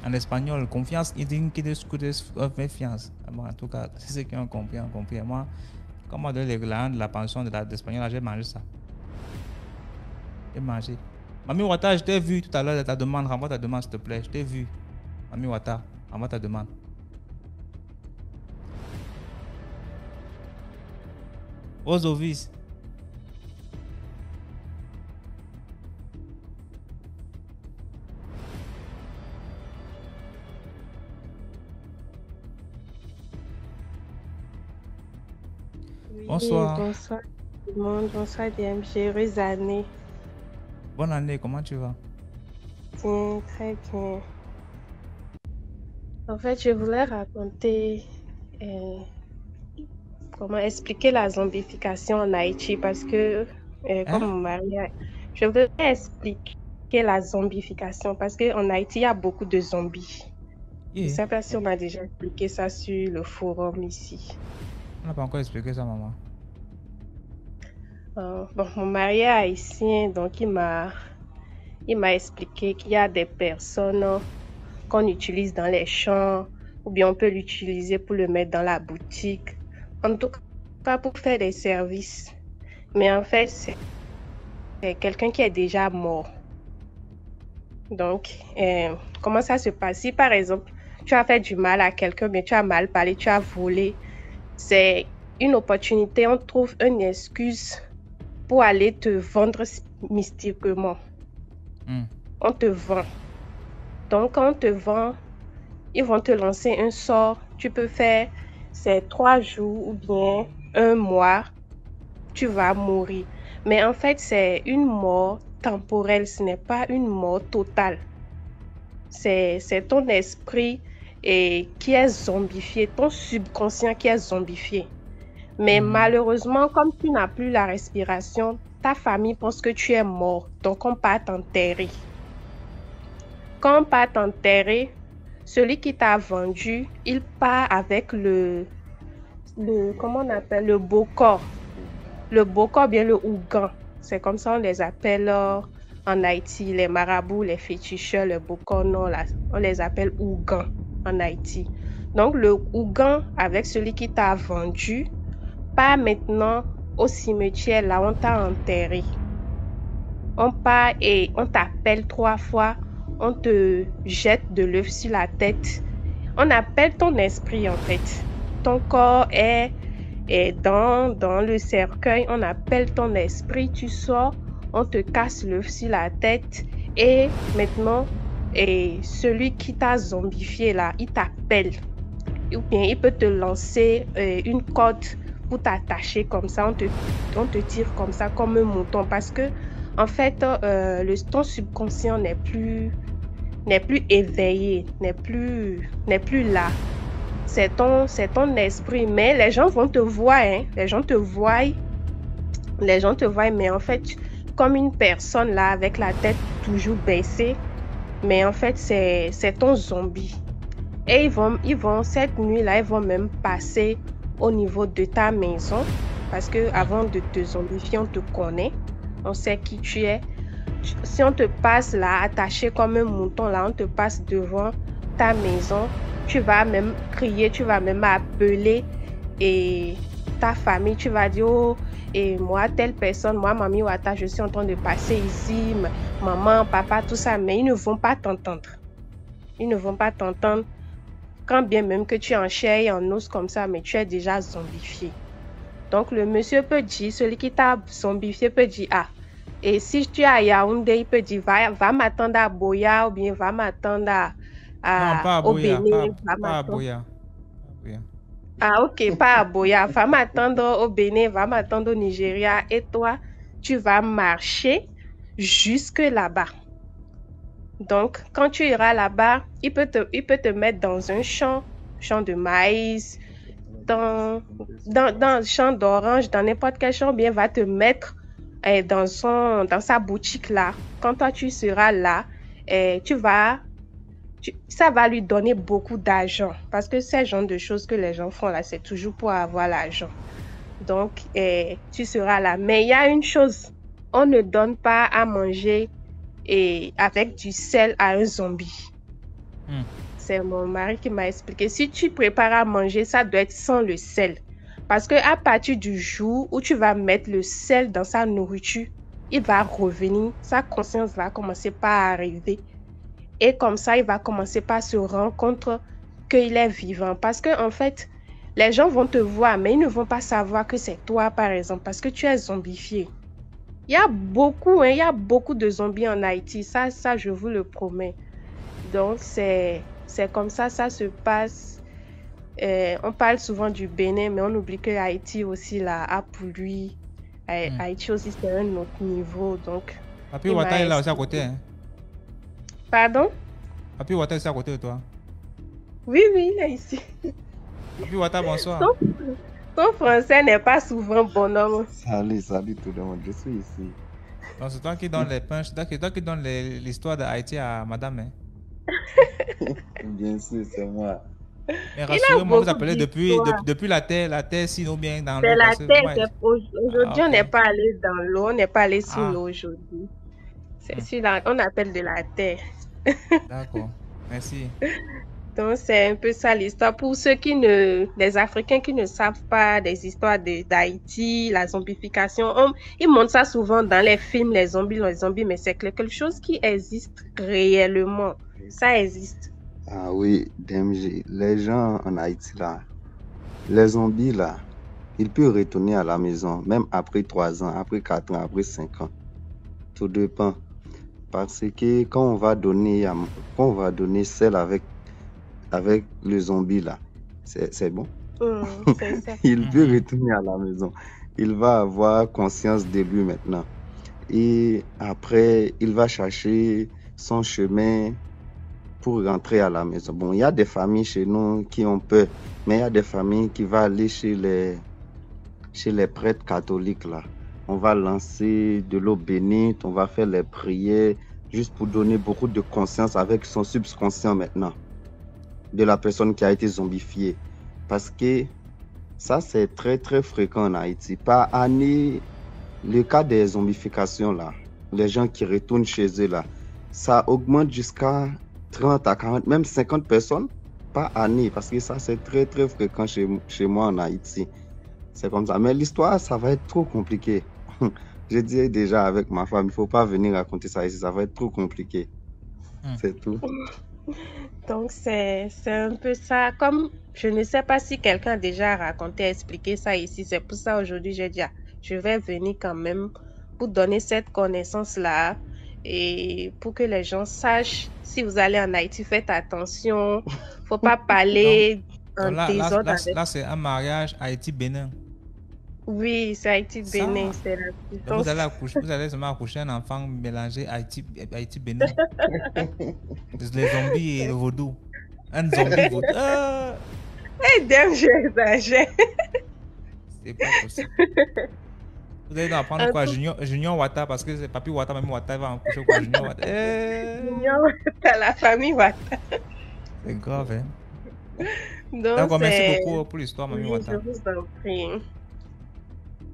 En espagnol, confiance méfiance. En tout cas, c'est ce qui ont compris, ont compris. Moi, quand on m'a donné la pension de l'espagnol, j'ai mangé ça. J'ai mangé. Mami Wata, je t'ai vu tout à l'heure, ta demande. Renvoie ta demande, s'il te plaît. Je t'ai vu. Mami Wata, renvoie ta demande. Ozovis. Bonsoir. Bonsoir tout le monde, bonsoir DMG, heureuse année. Bonne année, comment tu vas? Bien, très bien. En fait, je voulais raconter comment expliquer la zombification en Haïti parce que, comme mon mari, je voulais expliquer la zombification parce qu'en Haïti, il y a beaucoup de zombies. Je ne sais pas si on a déjà expliqué ça sur le forum ici. On n'a pas encore expliqué ça, maman. Bon, mon mari est haïtien, donc il m'a expliqué qu'il y a des personnes qu'on utilise dans les champs, ou bien on peut l'utiliser pour le mettre dans la boutique. En tout cas, pas pour faire des services. Mais en fait, c'est quelqu'un qui est déjà mort. Donc, comment ça se passe? Si par exemple, tu as fait du mal à quelqu'un, mais tu as mal parlé, tu as volé, c'est une opportunité, on trouve une excuse pour aller te vendre mystiquement. On te vend. Donc, quand on te vend, ils vont te lancer un sort. Tu peux faire, c'est 3 jours ou bien 1 mois, tu vas mourir. Mais en fait, c'est une mort temporelle, ce n'est pas une mort totale. C'est ton esprit qui est zombifié, ton subconscient qui est zombifié. Mais malheureusement, comme tu n'as plus la respiration, ta famille pense que tu es mort. Donc, on part t'enterrer. Quand on part t'enterrer, celui qui t'a vendu, il part avec comment on appelle, le beau corps. Le beau corps, bien le ougan. C'est comme ça on les appelle en Haïti. Les marabouts, les féticheurs, le beau corps, non, là, on les appelle ougan en Haïti. Donc, le ougan avec celui qui t'a vendu, pas maintenant au cimetière, là, on t'a enterré. On part et on t'appelle 3 fois, on te jette de l'œuf sur la tête. On appelle ton esprit, en fait. Ton corps est dans le cercueil, on appelle ton esprit, tu sors, on te casse l'œuf sur la tête et maintenant, et celui qui t'a zombifié là, il t'appelle. Ou bien il peut te lancer une corde pour t'attacher comme ça, on te tire comme ça, comme un mouton. Parce que, en fait, ton subconscient n'est plus éveillé, n'est plus là. C'est ton esprit. Mais les gens vont te voir, hein. Les gens te voient, mais en fait, comme une personne là, avec la tête toujours baissée, mais en fait, c'est ton zombie. Et cette nuit-là, ils vont même passer au niveau de ta maison. Parce que avant de te zombifier, on te connaît. On sait qui tu es. Si on te passe là, attaché comme un mouton, là, on te passe devant ta maison, tu vas même crier, tu vas même appeler et ta famille, tu vas dire, oh, et moi, telle personne, moi, Mamie Ouattara, je suis en train de passer ici, maman, papa, tout ça, mais ils ne vont pas t'entendre. Ils ne vont pas t'entendre, quand bien même que tu es en chair et en os comme ça, mais tu es déjà zombifié. Donc, le monsieur peut dire, celui qui t'a zombifié peut dire, ah, et si tu es à Yaoundé, il peut dire, va m'attendre à Boya, ou bien va m'attendre Non, pas à au Boya, Bénin. pas à Boya. Ah, ok, pas à Boya. Va m'attendre au Bénin, va m'attendre au Nigeria. Et toi, tu vas marcher jusque là-bas. Donc, quand tu iras là-bas, il peut te mettre dans un champ de maïs, dans un champ d'orange, dans n'importe quel champ, bien va te mettre dans sa boutique là. Quand toi, tu seras là, ça va lui donner beaucoup d'argent. Parce que c'est le genre de choses que les gens font là, c'est toujours pour avoir l'argent. Donc, tu seras là. Mais il y a une chose, on ne donne pas à manger avec du sel à un zombie. C'est mon mari qui m'a expliqué. Si tu prépares à manger, ça doit être sans le sel. Parce que à partir du jour où tu vas mettre le sel dans sa nourriture, il va revenir, sa conscience va commencer par arriver. Et comme ça, il va commencer par se rendre compte qu'il est vivant. Parce que en fait, les gens vont te voir, mais ils ne vont pas savoir que c'est toi, par exemple, parce que tu es zombifié. Il y a beaucoup de zombies en Haïti. Ça, je vous le promets. Donc, c'est comme ça se passe. On parle souvent du Bénin, mais on oublie que Haïti aussi là, a pollué. Haïti aussi, c'est un autre niveau. Donc, Papi Ouattara est là aussi à côté. Hein? Pardon? Papi Ouattara est aussi à côté de toi. Oui, il est ici. Papi Ouattara, bonsoir. Ton français n'est pas souvent bonhomme. Salut tout le monde, je suis ici. Donc c'est toi qui donne les punch, c'est toi qui donne l'histoire d'Haïti à madame. Hein? Bien sûr, c'est moi. Mais rassurez-moi, vous appelez depuis la terre, sinon bien dans l'eau. C'est la terre. Aujourd'hui, on n'est pas allé dans l'eau, on n'est pas allé sous l'eau aujourd'hui. C'est on appelle de la terre. D'accord, merci. Donc, c'est un peu ça l'histoire. Pour ceux les Africains qui ne savent pas des histoires d'Haïti, la zombification, ils montrent ça souvent dans les films, les zombies, mais c'est quelque chose qui existe réellement. Ça existe. Ah oui, DMG, les gens en Haïti là, les zombies là, ils peuvent retourner à la maison, même après 3 ans, après 4 ans, après 5 ans. Tout dépend. Parce que quand on va donner celle avec le zombie là, c'est bon. C'est ça. Il peut retourner à la maison. Il va avoir conscience de lui maintenant. Et après, il va chercher son chemin pour rentrer à la maison. Bon, il y a des familles chez nous qui ont peur, mais il y a des familles qui vont aller chez les prêtres catholiques là. On va lancer de l'eau bénite, on va faire les prières, juste pour donner beaucoup de conscience avec son subconscient maintenant, de la personne qui a été zombifiée. Parce que ça, c'est très, très fréquent en Haïti. Par année, le cas des zombifications, là, les gens qui retournent chez eux, là, ça augmente jusqu'à 30 à 40, même 50 personnes par année. Parce que ça, c'est très, très fréquent chez moi en Haïti. C'est comme ça. Mais l'histoire, ça va être trop compliqué. Je disais déjà avec ma femme, il ne faut pas venir raconter ça ici, ça va être trop compliqué. C'est tout. Donc, c'est un peu ça. Comme je ne sais pas si quelqu'un a déjà raconté, expliqué ça ici, c'est pour ça aujourd'hui, j'ai dit, je vais venir quand même pour donner cette connaissance-là et pour que les gens sachent si vous allez en Haïti, faites attention. Faut pas parler en Donc désordre avec. là, c'est un mariage Haïti-Bénin. Oui, c'est Haïti-Bénin, Ça. c'est la Donc vous puissance. allez accoucher, vous allez seulement accoucher un enfant mélangé Haïti-Bénin. Les zombies et le vaudou. Un zombie vaudou. Eh, damn, j'exagère. C'est pas possible. Vous allez apprendre quoi? Junior Wata, parce que c'est Papi Wata, même Wata va accoucher quoi? Junior Wata. Junior, t'as la famille Wata. C'est grave, hein? Donc, D'accord, merci c'est... beaucoup pour l'histoire, Mamie Oui, Wata. je vous en prie.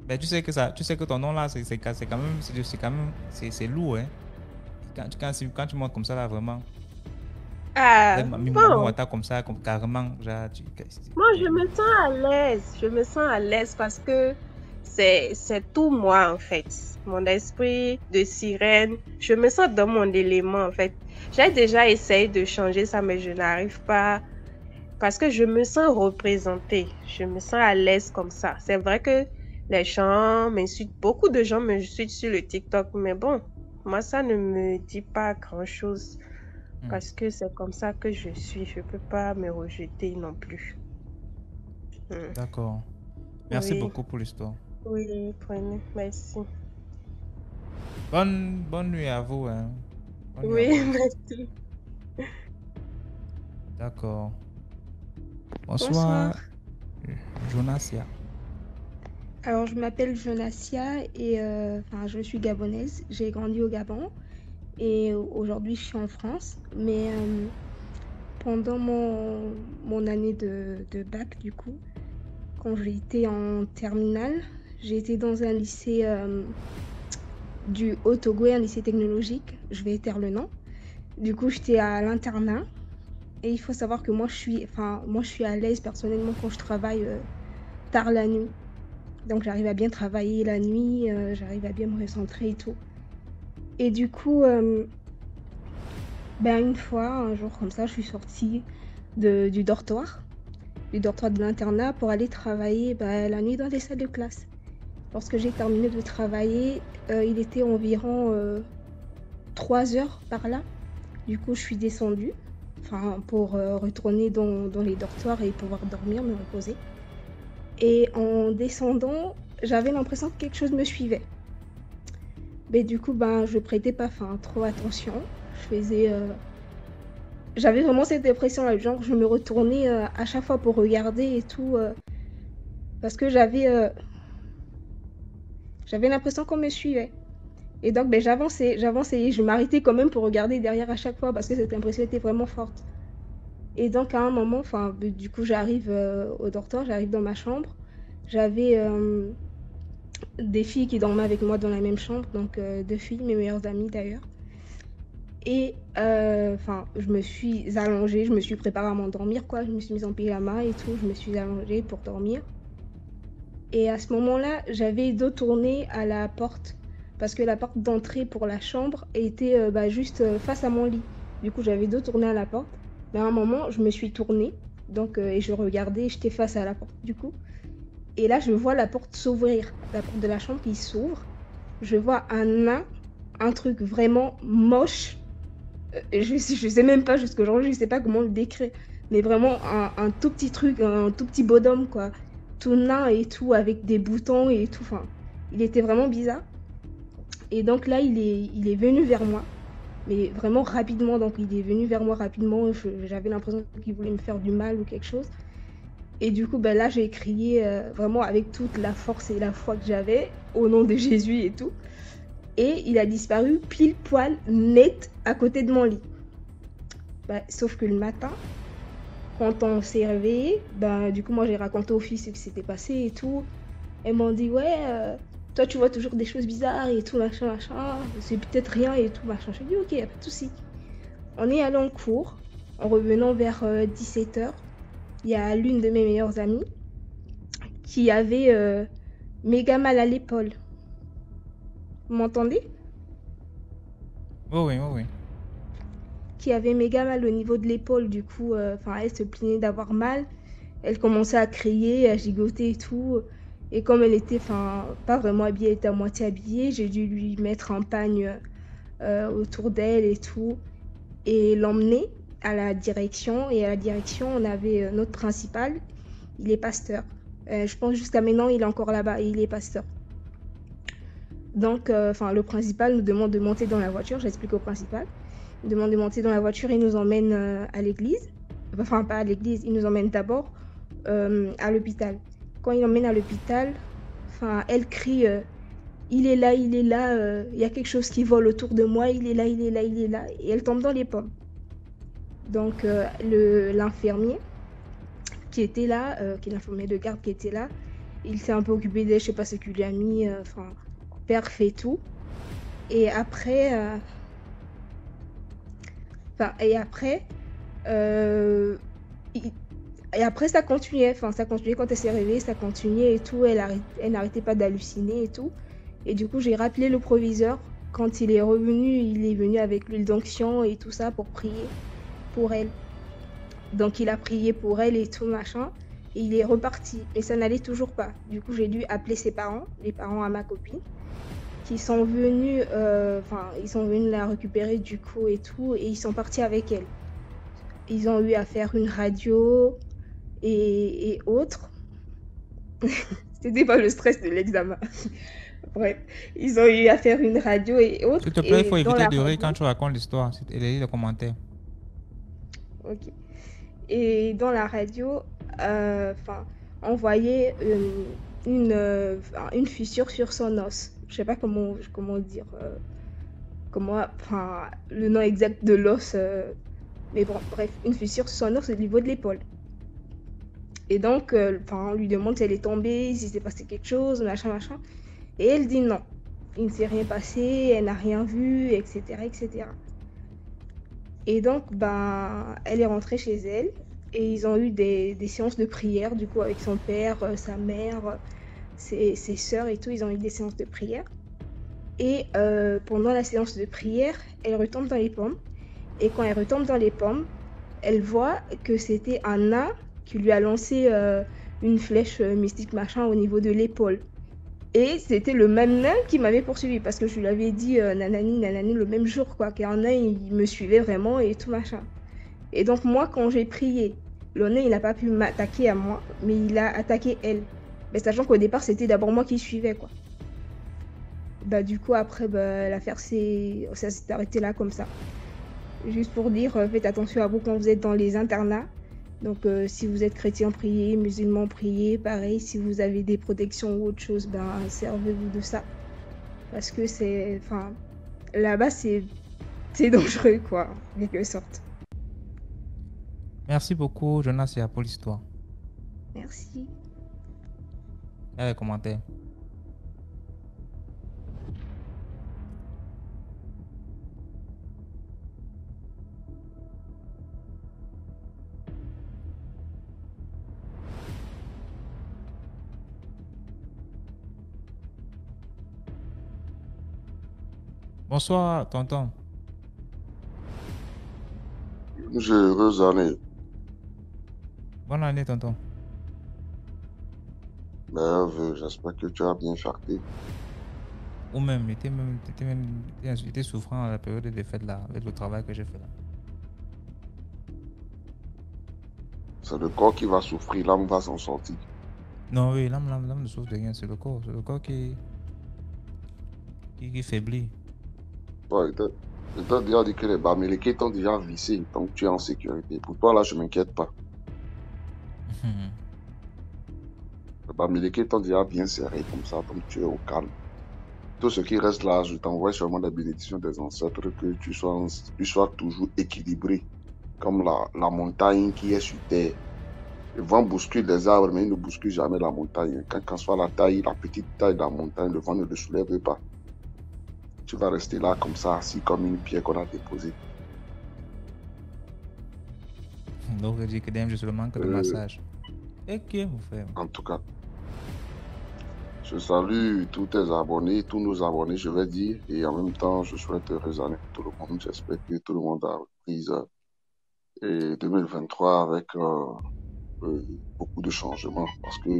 Ben, tu sais que ton nom là, c'est quand même, c'est lourd, hein? Quand tu montes comme ça là, vraiment. Ah, Mamie bon. Wata comme ça, carrément, genre, Moi, je me sens à l'aise. Je me sens à l'aise parce que c'est tout moi, en fait. Mon esprit de sirène, je me sens dans mon élément, en fait. J'ai déjà essayé de changer ça, mais je n'arrive pas parce que je me sens représentée. Je me sens à l'aise comme ça. C'est vrai que les gens m'insultent. Beaucoup de gens m'insultent sur le TikTok, mais bon, moi, ça ne me dit pas grand-chose. Parce que c'est comme ça que je suis. Je ne peux pas me rejeter non plus. D'accord. Merci Oui. beaucoup pour l'histoire. Oui, prenez. Merci. Bonne nuit à vous. Hein. Bonne nuit à Oui, vous. merci. D'accord. Bonsoir. Jonasia. Alors, je m'appelle Jonasia et je suis gabonaise. J'ai grandi au Gabon et aujourd'hui, je suis en France. Mais pendant mon année de bac, du coup, quand j'étais en terminale, j'ai été dans un lycée du Haut-Togo, un lycée technologique. Je vais taire le nom. Du coup, j'étais à l'internat. Et il faut savoir que moi, je suis à l'aise personnellement quand je travaille tard la nuit. Donc, j'arrive à bien travailler la nuit, j'arrive à bien me recentrer et tout. Et du coup, une fois, un jour comme ça, je suis sortie du dortoir de l'internat pour aller travailler la nuit dans les salles de classe. Lorsque j'ai terminé de travailler, il était environ 3 heures par là. Du coup, je suis descendue pour retourner dans les dortoirs et pouvoir dormir, me reposer. Et en descendant, j'avais l'impression que quelque chose me suivait. Mais du coup, je prêtais pas trop attention. J'avais vraiment cette impression-là, genre je me retournais à chaque fois pour regarder et tout, parce que j'avais l'impression qu'on me suivait. Et donc, j'avançais et je m'arrêtais quand même pour regarder derrière à chaque fois parce que cette impression était vraiment forte. Et donc, à un moment, du coup, j'arrive au dortoir, j'arrive dans ma chambre. J'avais des filles qui dormaient avec moi dans la même chambre, donc 2 filles, mes meilleures amies d'ailleurs. Et je me suis allongée, je me suis préparée à m'endormir, quoi. Je me suis mise en pyjama et tout, je me suis allongée pour dormir. Et à ce moment-là, j'avais le dos tourné à la porte parce que la porte d'entrée pour la chambre était juste face à mon lit. Du coup, j'avais le dos tourné à la porte. Mais à un moment, je me suis tournée donc, et je regardais, j'étais face à la porte du coup. Et là, je vois la porte s'ouvrir, la porte de la chambre qui s'ouvre. Je vois un nain, un truc vraiment moche. Je sais même pas jusqu'à aujourd'hui, je sais pas comment le décrire. Mais vraiment un tout petit truc, un tout petit bonhomme, quoi. Tout nain et tout, avec des boutons et tout. Enfin, il était vraiment bizarre. Et donc là, il est venu vers moi. Mais vraiment rapidement, donc il est venu vers moi rapidement. J'avais l'impression qu'il voulait me faire du mal ou quelque chose. Et du coup, là, j'ai crié vraiment avec toute la force et la foi que j'avais, au nom de Jésus et tout. Et il a disparu pile poil, net, à côté de mon lit. Sauf que le matin, quand on s'est réveillé, du coup, moi, j'ai raconté aux filles ce qui s'était passé et tout. Elles m'ont dit, ouais, toi, tu vois toujours des choses bizarres et tout, machin, c'est peut-être rien et tout, machin. J'ai dit, ok, y a pas de souci. On est allé en cours, en revenant vers 17h. Il y a l'une de mes meilleures amies qui avait méga mal à l'épaule. Vous m'entendez? Oui. Qui avait méga mal au niveau de l'épaule, du coup, elle se plaignait d'avoir mal. Elle commençait à crier, à gigoter et tout. Et comme elle était pas vraiment habillée, elle était à moitié habillée, j'ai dû lui mettre un pagne autour d'elle et tout. et l'emmener à la direction. Et à la direction, on avait notre principal, il est pasteur. Je pense jusqu'à maintenant, il est encore là-bas et il est pasteur. Donc, le principal nous demande de monter dans la voiture. J'explique au principal. Il nous demande de monter dans la voiture et nous emmène à l'église. Enfin, pas à l'église, il nous emmène d'abord à l'hôpital. Quand il emmène à l'hôpital, elle crie il est là, il y a quelque chose qui vole autour de moi, il est là, il est là, il est là. Et elle tombe dans les pommes. Donc, l'infirmier qui était là, qui est l'infirmier de garde qui était là, il s'est un peu occupé d'elle, je sais pas ce qu'il lui a mis, perf et tout. Et après, et après ça continuait, quand elle s'est réveillée, ça continuait et tout, elle n'arrêtait pas d'halluciner et tout. Et du coup, j'ai rappelé le proviseur. Quand il est revenu, il est venu avec l'huile d'onction et tout ça pour prier pour elle. Donc il a prié pour elle et tout machin, et il est reparti. Mais ça n'allait toujours pas. Du coup, j'ai dû appeler ses parents, les parents à ma copine, qui sont venus, ils sont venus la récupérer du coup et tout, et ils sont partis avec elle. Ils ont eu à faire une radio et autres. C'était pas le stress de l'examen. Bref, ils ont eu à faire une radio et autres. S'il te plaît, il faut éviter de rire radio... quand tu racontes l'histoire et lis les commentaires. Ok. Et dans la radio, on voyait une fissure sur son os. Je sais pas comment dire, le nom exact de l'os, mais bon, bref, une fissure sur son os au niveau de l'épaule. Et donc, on lui demande si elle est tombée, si s'est passé quelque chose, machin. Et elle dit non, il ne s'est rien passé, elle n'a rien vu, etc., etc. Et donc, elle est rentrée chez elle et ils ont eu des séances de prière, du coup, avec son père, sa mère, ses sœurs et tout, ils ont eu des séances de prière. Et pendant la séance de prière, elle retombe dans les pommes. Et quand elle retombe dans les pommes, elle voit que c'était un nain qui lui a lancé une flèche mystique machin au niveau de l'épaule. Et c'était le même nain qui m'avait poursuivi parce que je lui avais dit nanani le même jour, quoi, qu'un nain il me suivait vraiment et tout machin. Et donc moi quand j'ai prié, le nain il n'a pas pu m'attaquer à moi, mais il a attaqué elle. Mais sachant qu'au départ c'était d'abord moi qui suivais, quoi. Du coup après l'affaire ça s'est arrêté là comme ça. Juste pour dire, faites attention à vous quand vous êtes dans les internats. Donc, si vous êtes chrétien, priez, musulman, priez. Pareil, si vous avez des protections ou autre chose, servez-vous de ça. Parce que là-bas, c'est dangereux, quoi, en quelque sorte. Merci beaucoup, Jonas, pour l'histoire. Merci. Il y a les commentaires. Bonsoir, tonton. Heureuse année. Bonne année, tonton. Merveilleux, j'espère que tu as bien fêté. Ou même, j'étais souffrant à la période de défaite là, avec le travail que j'ai fait là. C'est le corps qui va souffrir, l'âme va s'en sortir. Non, oui, l'âme ne souffre de rien, c'est le corps qui faiblit. Ouais, je t'ai déjà dit que les Bamileke t'ont déjà vissé, donc tu es en sécurité. Pour toi, là, je ne m'inquiète pas. Les Bamileke t'ont déjà bien serré comme ça, donc tu es au calme. Tout ce qui reste là, je t'envoie sûrement la bénédiction des ancêtres, que tu sois toujours équilibré, comme la montagne qui est sur terre. Le vent bouscule les arbres, mais il ne bouscule jamais la montagne. Quand soit la petite taille de la montagne, le vent ne le soulève pas. Tu vas rester là comme ça, assis comme une pierre qu'on a déposée. Donc je dis que je suis le manque de massage. Ok, mon frère. En tout cas, je salue tous tes abonnés, tous nos abonnés, je vais dire, et en même temps, je souhaite heureuse année pour tout le monde. J'espère que tout le monde a repris 2023 avec beaucoup de changements, parce que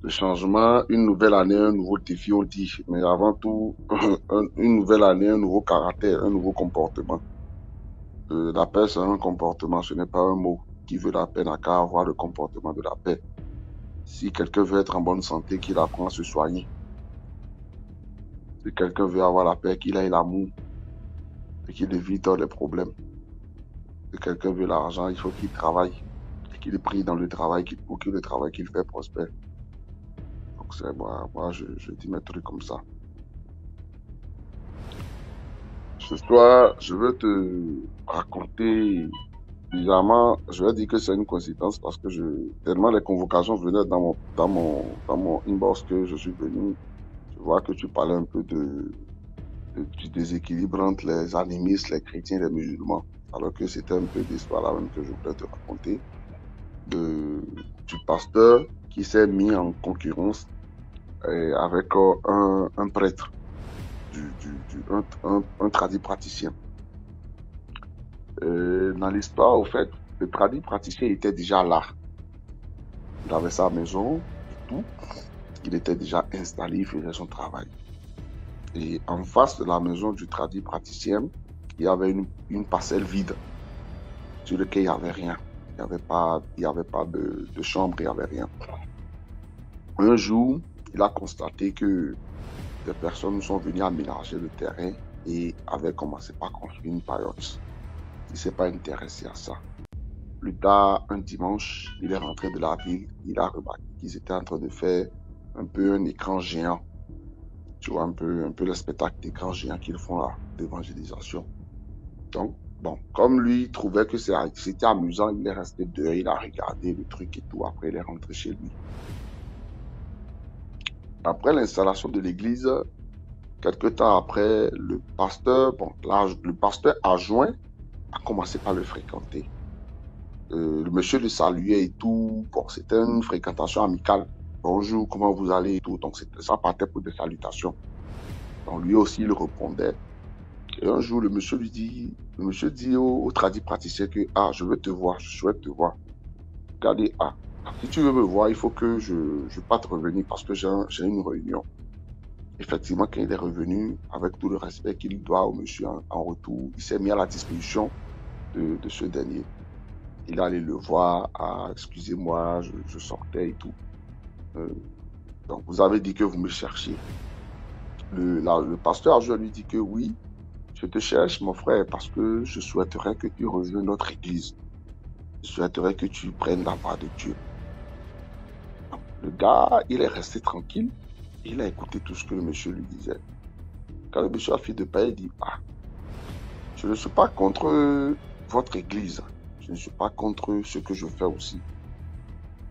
le changement, une nouvelle année, un nouveau défi, on dit, mais avant tout, une nouvelle année, un nouveau caractère, un nouveau comportement. La paix, c'est un comportement, ce n'est pas un mot. Qui veut la paix n'a qu'à avoir le comportement de la paix. Si quelqu'un veut être en bonne santé, qu'il apprend à se soigner. Si quelqu'un veut avoir la paix, qu'il ait l'amour et qu'il évite les problèmes. Si quelqu'un veut l'argent, il faut qu'il travaille et qu'il prie dans le travail pour que le travail qu'il fait prospère. Donc c'est moi je dis mes trucs comme ça. Ce soir, je veux te raconter, bizarrement, je vais dire que c'est une coïncidence parce que tellement les convocations venaient dans mon inbox que je suis venu. Je vois que tu parlais un peu du déséquilibre entre les animistes, les chrétiens et les musulmans. Alors que c'était un peu d'histoire là même que je voulais te raconter. Du pasteur qui s'est mis en concurrence avec un prêtre. Un tradit praticien. Dans l'histoire, au fait, le tradit praticien était déjà là. Il avait sa maison et tout. Il était déjà installé, il faisait son travail. Et en face de la maison du tradit praticien, il y avait une parcelle vide sur laquelle il n'y avait rien. Il n'y avait pas de chambre, il n'y avait rien. Un jour, il a constaté que des personnes sont venues aménager le terrain et avaient commencé par construire une paillote. Il ne s'est pas intéressé à ça. Plus tard, un dimanche, il est rentré de la ville, il a remarqué qu'ils étaient en train de faire un peu un écran géant. Tu vois, un peu le spectacle d'écran géant qu'ils font là, d'évangélisation. Donc, bon, comme lui, il trouvait que c'était amusant, il est resté dehors, il a regardé le truc et tout, après il est rentré chez lui. Après l'installation de l'église, quelque temps après, le pasteur adjoint a commencé par le fréquenter. Le monsieur le saluait et tout. Bon, c'était une fréquentation amicale. Bonjour, comment vous allez et tout. Donc, ça partait pour des salutations. Donc, lui aussi, il répondait. Et un jour, le monsieur dit au tradit praticien que, je veux te voir, je souhaite te voir. Regardez, si tu veux me voir, il faut que je parte revenir parce que j'ai une réunion. Effectivement, quand il est revenu, avec tout le respect qu'il doit au monsieur en retour, il s'est mis à la disposition de ce dernier. Il est allé le voir, excusez-moi, je sortais et tout. Donc, vous avez dit que vous me cherchiez. Le pasteur, je lui dis que oui, je te cherche, mon frère, parce que je souhaiterais que tu rejoignes notre église. Je souhaiterais que tu prennes la voix de Dieu. Le gars, il est resté tranquille. Il a écouté tout ce que le monsieur lui disait. Quand le monsieur a fait de paix, il dit, je ne suis pas contre votre église. Je ne suis pas contre ce que je fais aussi.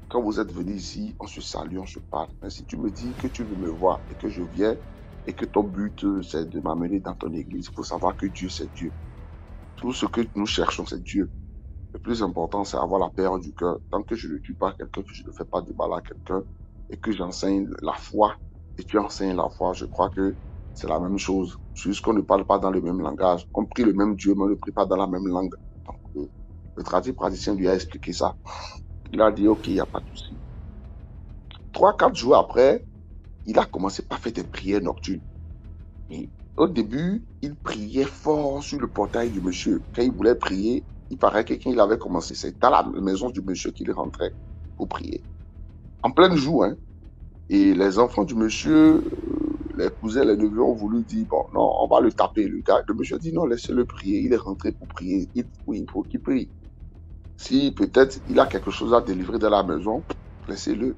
Quand vous êtes venu ici, on se salue, on se parle. Mais si tu me dis que tu veux me voir et que je viens et que ton but, c'est de m'amener dans ton église, il faut savoir que Dieu, c'est Dieu. Tout ce que nous cherchons, c'est Dieu. Le plus important, c'est avoir la paix du cœur. Tant que je ne tue pas quelqu'un, que je ne fais pas de mal à quelqu'un et que j'enseigne la foi et tu enseignes la foi, je crois que c'est la même chose. Juste qu'on ne parle pas dans le même langage. On prie le même Dieu, mais on ne prie pas dans la même langue. Donc, le tradit praticien lui a expliqué ça. Il a dit, ok, il n'y a pas de souci. 3-4 jours après, il a commencé par faire des prières nocturnes. Et au début, il priait fort sur le portail du monsieur. Quand il voulait prier, il paraît que quand il avait commencé, c'est dans la maison du monsieur qu'il rentrait pour prier. En plein jour, hein. Et les enfants du monsieur, les cousins, les neveux ont voulu dire, bon, non, on va le taper. Le monsieur dit, non, laissez-le prier. Il est rentré pour prier. Il faut qu'il prie. Si peut-être il a quelque chose à délivrer dans la maison, laissez-le.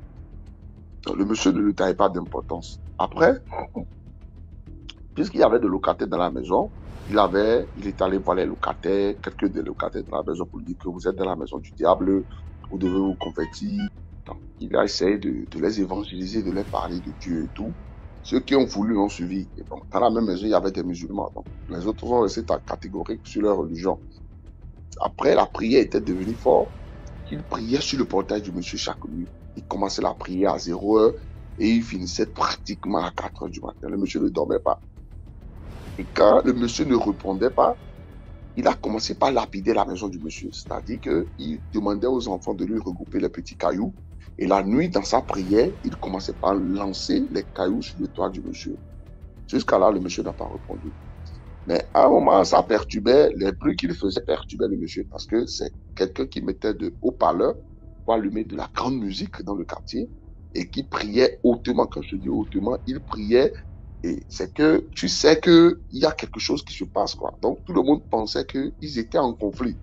Le monsieur ne lui taille pas d'importance. Après, puisqu'il y avait des locataires dans la maison, il est allé voir les locataires, quelques des locataires dans la maison pour lui dire que vous êtes dans la maison du diable, vous devez vous convertir. Donc, il a essayé de les évangéliser, de leur parler de Dieu et tout. Ceux qui ont voulu l'ont suivi. Et donc, dans la même maison, il y avait des musulmans. Donc, les autres ont resté catégoriques sur leur religion. Après, la prière était devenue forte. Il priait sur le portail du monsieur chaque nuit. Il commençait la prière à 0h et il finissait pratiquement à 4h du matin. Le monsieur ne dormait pas. Et quand le monsieur ne répondait pas, il a commencé par lapider la maison du monsieur. C'est-à-dire qu'il demandait aux enfants de lui regrouper les petits cailloux. Et la nuit, dans sa prière, il commençait par lancer les cailloux sur le toit du monsieur. Jusqu'à là, le monsieur n'a pas répondu. Mais à un moment, ça perturbait, les bruits qu'il faisait perturbaient le monsieur parce que c'est quelqu'un qui mettait de haut-parleurs pour allumer de la grande musique dans le quartier et qui priait hautement. Quand je dis hautement, il priait et c'est que tu sais qu'il y a quelque chose qui se passe, quoi. Donc tout le monde pensait qu'ils étaient en conflit.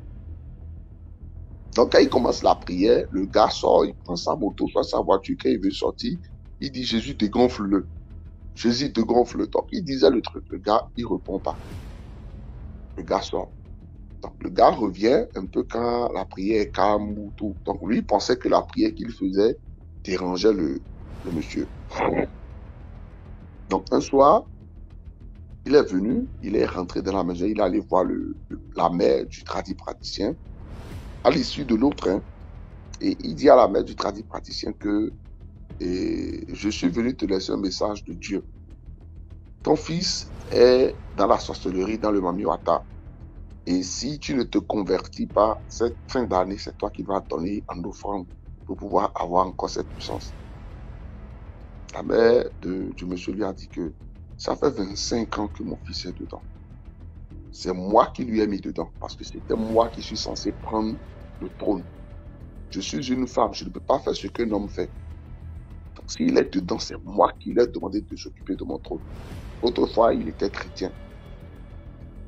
Donc quand il commence la prière, le gars sort, il prend sa moto, soit sa voiture, quand il veut sortir, il dit Jésus dégonfle-le. Jésus dégonfle. Donc il disait le truc, le gars, il répond pas. Le gars sort. Donc le gars revient un peu quand la prière est calme ou tout. Donc lui, il pensait que la prière qu'il faisait dérangeait le monsieur. Donc un soir, il est venu, il est rentré dans la maison, il est allé voir la mère du tradipraticien à l'issue de l'autre. Et il dit à la mère du tradipraticien que je suis venu te laisser un message de Dieu. Ton fils est dans la sorcellerie, dans le Mamiwata. Et si tu ne te convertis pas, cette fin d'année, c'est toi qui vas donner en offrande pour pouvoir avoir encore cette puissance. La mère du monsieur lui a dit que ça fait 25 ans que mon fils est dedans. C'est moi qui lui ai mis dedans parce que c'était moi qui suis censé prendre le trône. Je suis une femme, je ne peux pas faire ce qu'un homme fait. Donc s'il est dedans, c'est moi qui lui ai demandé de s'occuper de mon trône. Autrefois, il était chrétien.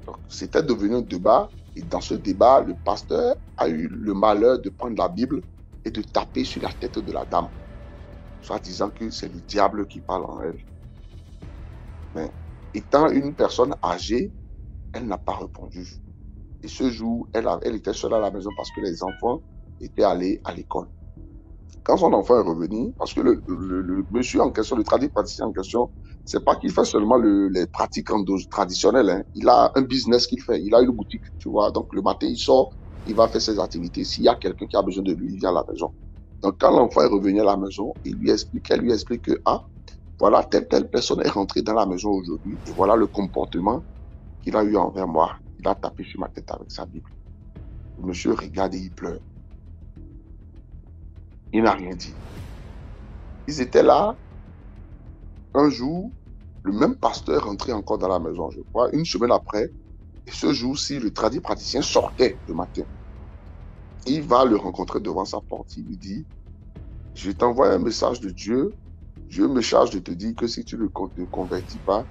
Donc, c'était devenu un débat. Et dans ce débat, le pasteur a eu le malheur de prendre la Bible et de taper sur la tête de la dame, soit disant que c'est le diable qui parle en elle. Mais étant une personne âgée, elle n'a pas répondu. Et ce jour, elle était seule à la maison parce que les enfants étaient allés à l'école. Quand son enfant est revenu, parce que le monsieur en question, le tradipraticien en question, c'est pas qu'il fait seulement les pratiques traditionnelles. Hein. Il a un business qu'il fait. Il a une boutique, tu vois. Donc le matin, il sort, il va faire ses activités. S'il y a quelqu'un qui a besoin de lui, il vient à la maison. Donc quand l'enfant est revenu à la maison, elle lui explique que voilà, telle personne est rentrée dans la maison aujourd'hui. Et voilà le comportement qu'il a eu envers moi. Il a tapé sur ma tête avec sa Bible. Le monsieur regarde et il pleure. Il n'a rien dit. Ils étaient là. Un jour, le même pasteur rentrait encore dans la maison, je crois, une semaine après. Et ce jour-ci, le tradipraticien sortait le matin. Il va le rencontrer devant sa porte. Il lui dit, je t'envoie un message de Dieu. Dieu me charge de te dire que si tu ne te convertis pas,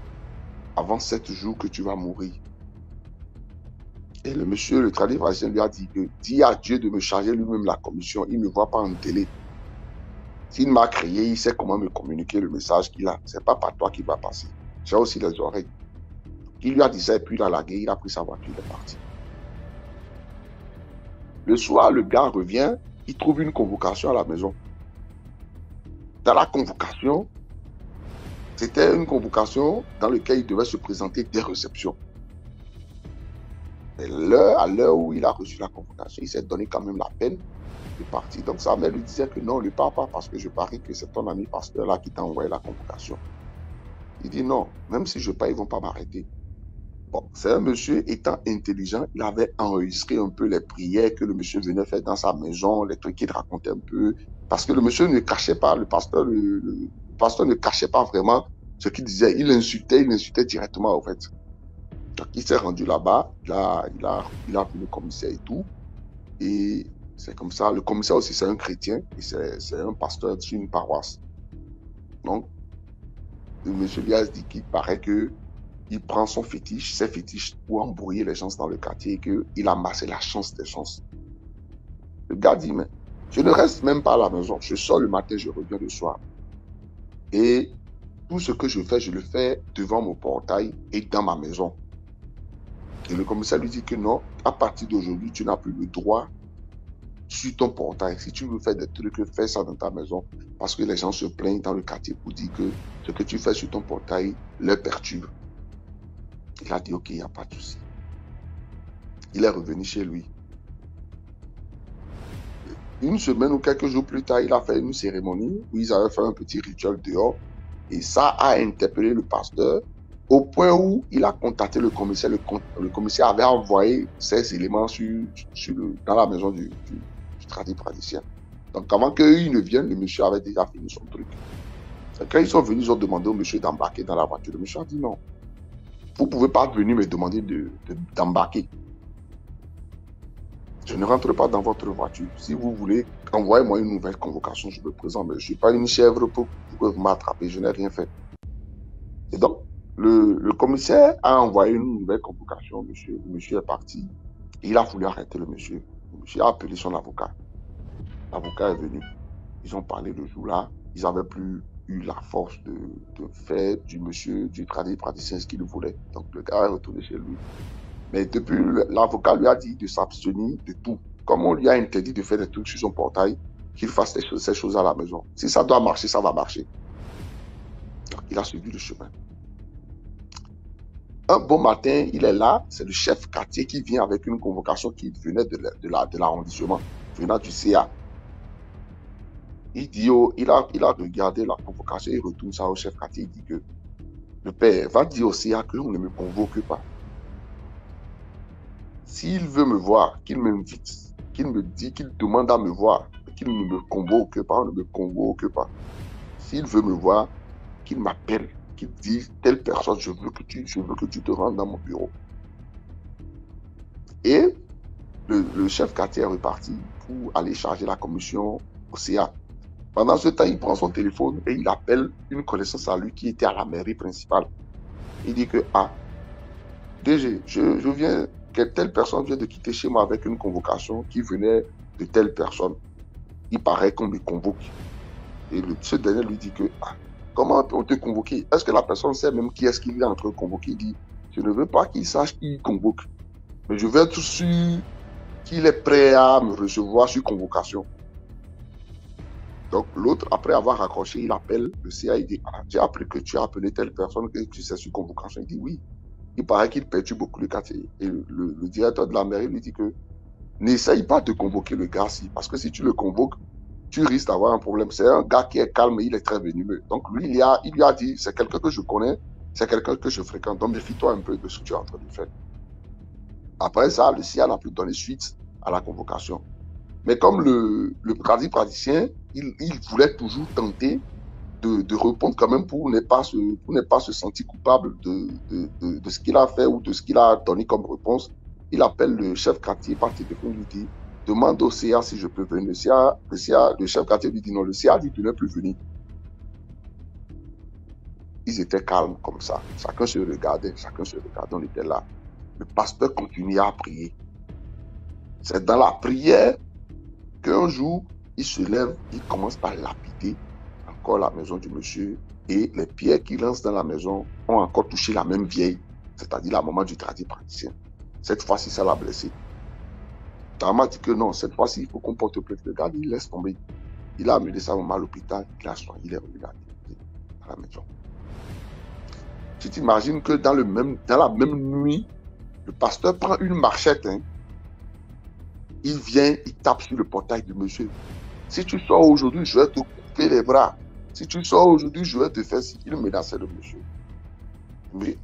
avant 7 jours que tu vas mourir. Et le monsieur, le tradipraticien, lui a dit que dis à Dieu de me charger lui-même la commission. Il ne me voit pas en télé. S'il m'a créé, il sait comment me communiquer le message qu'il a. Ce n'est pas par toi qui va passer. J'ai aussi les oreilles. Il lui a dit ça et puis il a lagué, il a pris sa voiture, il est parti. Le soir, le gars revient, il trouve une convocation à la maison. Dans la convocation, c'était une convocation dans laquelle il devait se présenter des réceptions. Et à l'heure où il a reçu la convocation, il s'est donné quand même la peine de partir. Donc sa mère lui disait que non, ne pars pas parce que je parie que c'est ton ami pasteur là qui t'a envoyé la convocation. Il dit non, même si je pars, ils ne vont pas m'arrêter. Bon, c'est un monsieur étant intelligent, il avait enregistré un peu les prières que le monsieur venait faire dans sa maison, les trucs qu'il racontait un peu, parce que le monsieur ne cachait pas, le pasteur ne cachait pas vraiment ce qu'il disait, il insultait directement en fait. Donc il s'est rendu là-bas, il a vu le commissaire et tout, et c'est comme ça, le commissaire aussi c'est un chrétien, et c'est un pasteur sur une paroisse. Donc, le monsieur Diaz dit qu'il paraît que il prend ses fétiches pour embrouiller les gens dans le quartier et qu'il a massé la chance des gens. Le gars dit, mais je ne reste même pas à la maison. Je sors le matin, je reviens le soir. Et tout ce que je fais, je le fais devant mon portail et dans ma maison. Et le commissaire lui dit que non, à partir d'aujourd'hui, tu n'as plus le droit sur ton portail. Si tu veux faire des trucs, fais ça dans ta maison. Parce que les gens se plaignent dans le quartier pour dire que ce que tu fais sur ton portail leur perturbe. Il a dit, ok, il n'y a pas de souci. Il est revenu chez lui. Une semaine ou quelques jours plus tard, il a fait une cérémonie où ils avaient fait un petit rituel dehors. Et ça a interpellé le pasteur au point où il a contacté le commissaire. Le commissaire avait envoyé ces éléments dans la maison du tradipraticien. Donc avant qu'ils ne viennent, le monsieur avait déjà fini son truc. Et quand ils sont venus, ils ont demandé au monsieur d'embarquer dans la voiture. Le monsieur a dit non. vous ne pouvez pas venir me demander d'embarquer. Je ne rentre pas dans votre voiture. Si vous voulez, envoyez-moi une nouvelle convocation, je me présente. Mais je ne suis pas une chèvre pour m'attraper, je n'ai rien fait. Et donc, le commissaire a envoyé une nouvelle convocation. Le monsieur est parti. Il a voulu arrêter le monsieur. Le monsieur a appelé son avocat. L'avocat est venu. Ils ont parlé le jour-là. Ils n'avaient plus eu la force de faire du monsieur, du praticien ce qu'il voulait. Donc, le gars est retourné chez lui. Mais depuis, l'avocat lui a dit de s'abstenir de tout. Comme on lui a interdit de faire des trucs sur son portail, qu'il fasse ces choses à la maison. Si ça doit marcher, ça va marcher. Donc, il a suivi le chemin. Un bon matin, il est là, c'est le chef quartier qui vient avec une convocation qui venait de l'arrondissement, venant du CA. Il dit, il a regardé la convocation, il retourne ça au chef quartier, il dit que le père va dire au CA qu'on ne me convoque pas. S'il veut me voir, qu'il m'invite, qu'il me dit, qu'il demande à me voir, qu'il ne me convoque pas, on ne me convoque pas. S'il veut me voir, qu'il m'appelle, qu'il dit, telle personne, je veux que tu te rendes dans mon bureau. Et le chef quartier est reparti pour aller charger la commission au CA. Pendant ce temps, il prend son téléphone et il appelle une connaissance à lui qui était à la mairie principale. Il dit que, DG, je viens, que telle personne vient de quitter chez moi avec une convocation qui venait de telle personne. Il paraît qu'on me convoque. Et ce dernier lui dit que, comment on te convoquer? Est-ce que la personne sait même qui est-ce qu'il est en train de convoquer? Il dit, je ne veux pas qu'il sache qui il convoque. Mais je veux être sûr qu'il est prêt à me recevoir sur convocation. Donc l'autre, après avoir raccroché, il appelle le CA, il dit, j'ai appris que tu as appelé telle personne que tu sais sur convocation. Il dit oui. Il paraît qu'il perturbe beaucoup le quartier. Et le directeur de la mairie lui dit que n'essaye pas de convoquer le gars parce que si tu le convoques, tu risques d'avoir un problème. C'est un gars qui est calme et il est très venimeux. Donc lui, il lui a dit, c'est quelqu'un que je connais, c'est quelqu'un que je fréquente, donc méfie-toi un peu de ce que tu es en train de faire. Après ça, le CIA n'a plus donné suite à la convocation. Mais comme le praticien, il voulait toujours tenter de répondre quand même pour ne pas se sentir coupable de ce qu'il a fait ou de ce qu'il a donné comme réponse. Il appelle le chef quartier par téléphone, lui dit, demande au CA si je peux venir. Le chef quartier lui dit non, le CA dit tu n'es plus venu. Ils étaient calmes comme ça. Chacun se regardait, on était là. Le pasteur continuait à prier. C'est dans la prière qu'un jour, il se lève, il commence par lapider encore la maison du monsieur et les pierres qu'il lance dans la maison ont encore touché la même vieille, c'est-à-dire la maman du tradit praticien. Cette fois-ci, ça l'a blessé. Tama dit que non, cette fois-ci, il faut qu'on porte plainte. Le gars, il laisse tomber. Il a amené sa maman à l'hôpital, il a soigné, il est revenu à la maison. Tu t'imagines que dans la même nuit, le pasteur prend une marchette, il vient, il tape sur le portail du monsieur. Si tu sors aujourd'hui, je vais te couper les bras. Si tu sors aujourd'hui, je vais te faire ce qu'il menaçait le monsieur. Mais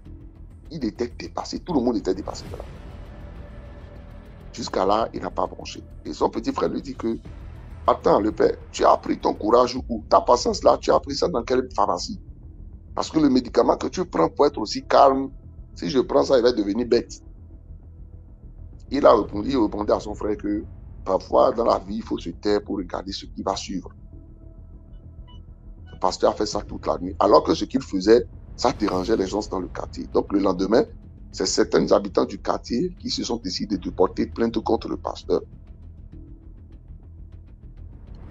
il était dépassé, tout le monde était dépassé de là. Jusqu'à là, il n'a pas bronché. Et son petit frère lui dit que, attends, le père, tu as pris ton courage où? Ta patience là, tu as pris ça dans quelle pharmacie? Parce que le médicament que tu prends pour être aussi calme, si je prends ça, il va devenir bête. Il répondait à son frère que parfois dans la vie, il faut se taire pour regarder ce qui va suivre. Le pasteur a fait ça toute la nuit. Alors que ce qu'il faisait, ça dérangeait les gens dans le quartier. Donc le lendemain, c'est certains habitants du quartier qui se sont décidés de porter plainte contre le pasteur.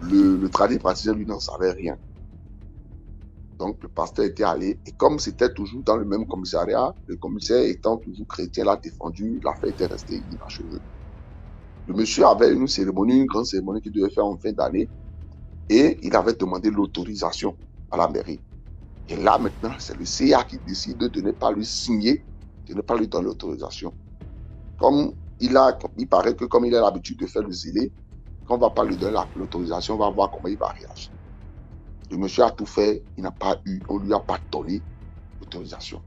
Le tradit praticien, lui, n'en savait rien. Donc le pasteur était allé, et comme c'était toujours dans le même commissariat, le commissaire étant toujours chrétien, l'a défendu, l'affaire était restée inachevée. Le monsieur avait une grande cérémonie qu'il devait faire en fin d'année, et il avait demandé l'autorisation à la mairie. Et là maintenant, c'est le CA qui décide de ne pas lui signer, de ne pas lui donner l'autorisation. Comme il paraît que comme il a l'habitude de faire le zélé, quand on ne va pas lui donner l'autorisation, on va voir comment il va réagir. Le monsieur a tout fait, on ne lui a pas donné l'autorisation.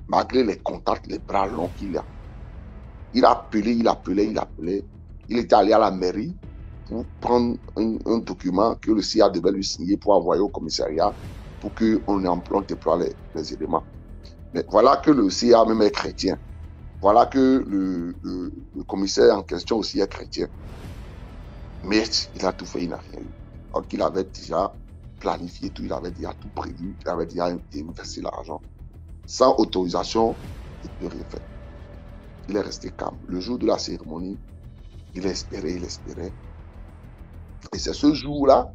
Malgré les contacts, les bras longs qu'il a. Il a appelé. Il était allé à la mairie pour prendre un document que le CIA devait lui signer pour envoyer au commissariat pour qu'on déploie les éléments. Mais voilà que le CA même est chrétien. Voilà que le commissaire en question aussi est chrétien. Mais il a tout fait, il n'a rien eu. Donc il avait déjà planifié tout, il avait déjà tout prévu, il avait déjà investi l'argent. Sans autorisation, il ne peut rien faire. Il est resté calme. Le jour de la cérémonie, il espérait. Et c'est ce jour-là,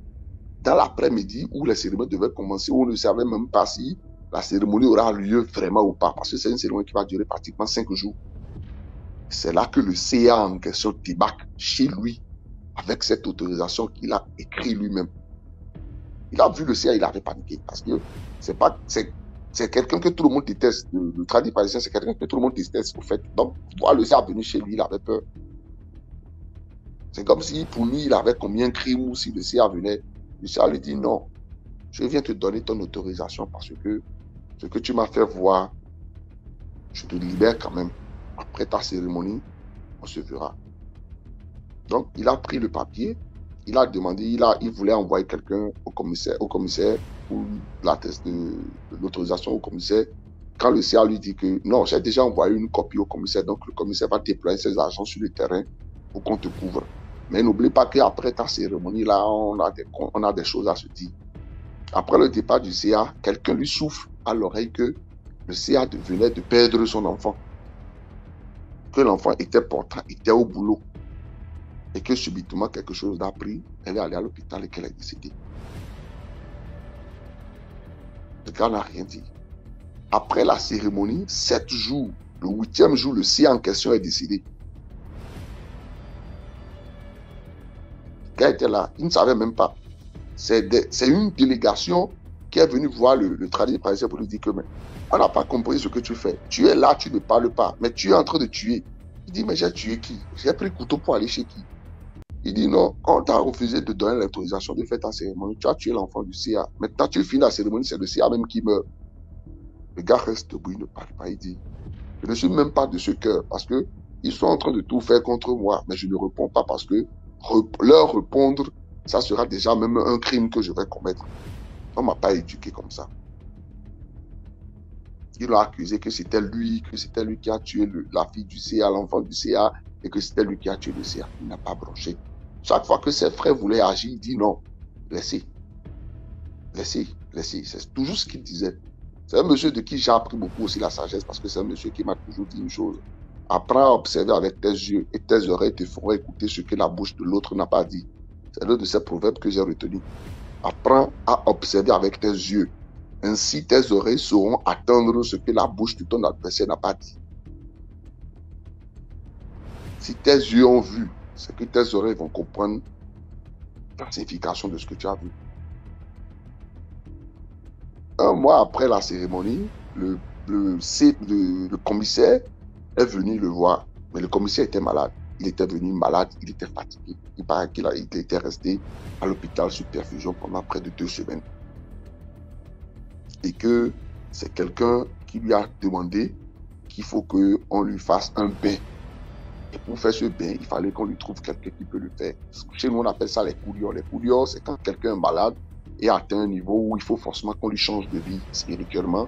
dans l'après-midi, où la cérémonie devait commencer, où on ne savait même pas si la cérémonie aura lieu vraiment ou pas, parce que c'est une cérémonie qui va durer pratiquement 5 jours. C'est là que le CA en question débarque chez lui, avec cette autorisation qu'il a écrit lui-même. Il a vu le CA, il avait paniqué, parce que c'est quelqu'un que tout le monde déteste. Le tradit parisien, c'est quelqu'un que tout le monde déteste, au fait. Donc, voir le CA venir chez lui, il avait peur. C'est comme si, pour lui, il avait commis un crime, ou si le CA venait, le CA lui dit non, je viens te donner ton autorisation parce que ce que tu m'as fait voir, je te libère quand même. Après ta cérémonie, on se verra. Donc, il a pris le papier, il a demandé, il voulait envoyer quelqu'un au commissaire pour l'atteste de l'autorisation au commissaire. Quand le CA lui dit que non, j'ai déjà envoyé une copie au commissaire, donc le commissaire va déployer ses agents sur le terrain pour qu'on te couvre. Mais n'oublie pas qu'après ta cérémonie, là, on a des choses à se dire. Après le départ du CA, quelqu'un lui souffle à l'oreille que le CA venait de perdre son enfant. Que l'enfant était portant, était au boulot. Et que subitement, quelque chose l'a pris. Elle est allée à l'hôpital et qu'elle est décédée. Le gars n'a rien dit. Après la cérémonie, 7 jours, le 8e jour, le CA en question est décédé. Le gars était là, il ne savait même pas. C'est une délégation qui est venue voir le tradit parisien pour lui dire que mais, on n'a pas compris ce que tu fais. Tu es là, tu ne parles pas, mais tu es en train de tuer. Il dit, mais j'ai tué qui? J'ai pris le couteau pour aller chez qui? Il dit, non, on t'a refusé de donner l'autorisation de faire ta cérémonie. Tu as tué l'enfant du CA. Maintenant, tu finis la cérémonie, c'est le CA même qui meurt. Le gars reste debout, il ne parle pas. Il dit, je ne suis même pas de ce cœur parce que ils sont en train de tout faire contre moi, mais je ne réponds pas parce que leur répondre, ça sera déjà même un crime que je vais commettre. On ne m'a pas éduqué comme ça. Il l'a accusé que c'était lui qui a tué la fille du CA, l'enfant du CA, et que c'était lui qui a tué le CA. Il n'a pas bronché. Chaque fois que ses frères voulaient agir, il dit non, laissez. C'est toujours ce qu'il disait. C'est un monsieur de qui j'ai appris beaucoup aussi la sagesse, parce que c'est un monsieur qui m'a toujours dit une chose. Apprends à observer avec tes yeux et tes oreilles te feront écouter ce que la bouche de l'autre n'a pas dit. C'est l'un de ces proverbes que j'ai retenu. Apprends à observer avec tes yeux. Ainsi, tes oreilles sauront attendre ce que la bouche de ton adversaire n'a pas dit. Si tes yeux ont vu, c'est que tes oreilles vont comprendre la signification de ce que tu as vu. Un mois après la cérémonie, le commissaire est venu le voir. Mais le commissaire était malade. Il était venu malade, il était fatigué. Il paraît qu'il était resté à l'hôpital sous perfusion pendant près de 2 semaines. Et que c'est quelqu'un qui lui a demandé qu'il faut qu'on lui fasse un bain. Et pour faire ce bain, il fallait qu'on lui trouve quelqu'un qui peut le faire. Chez nous, on appelle ça les couliors. Les couliors, c'est quand quelqu'un est malade et atteint un niveau où il faut forcément qu'on lui change de vie spirituellement.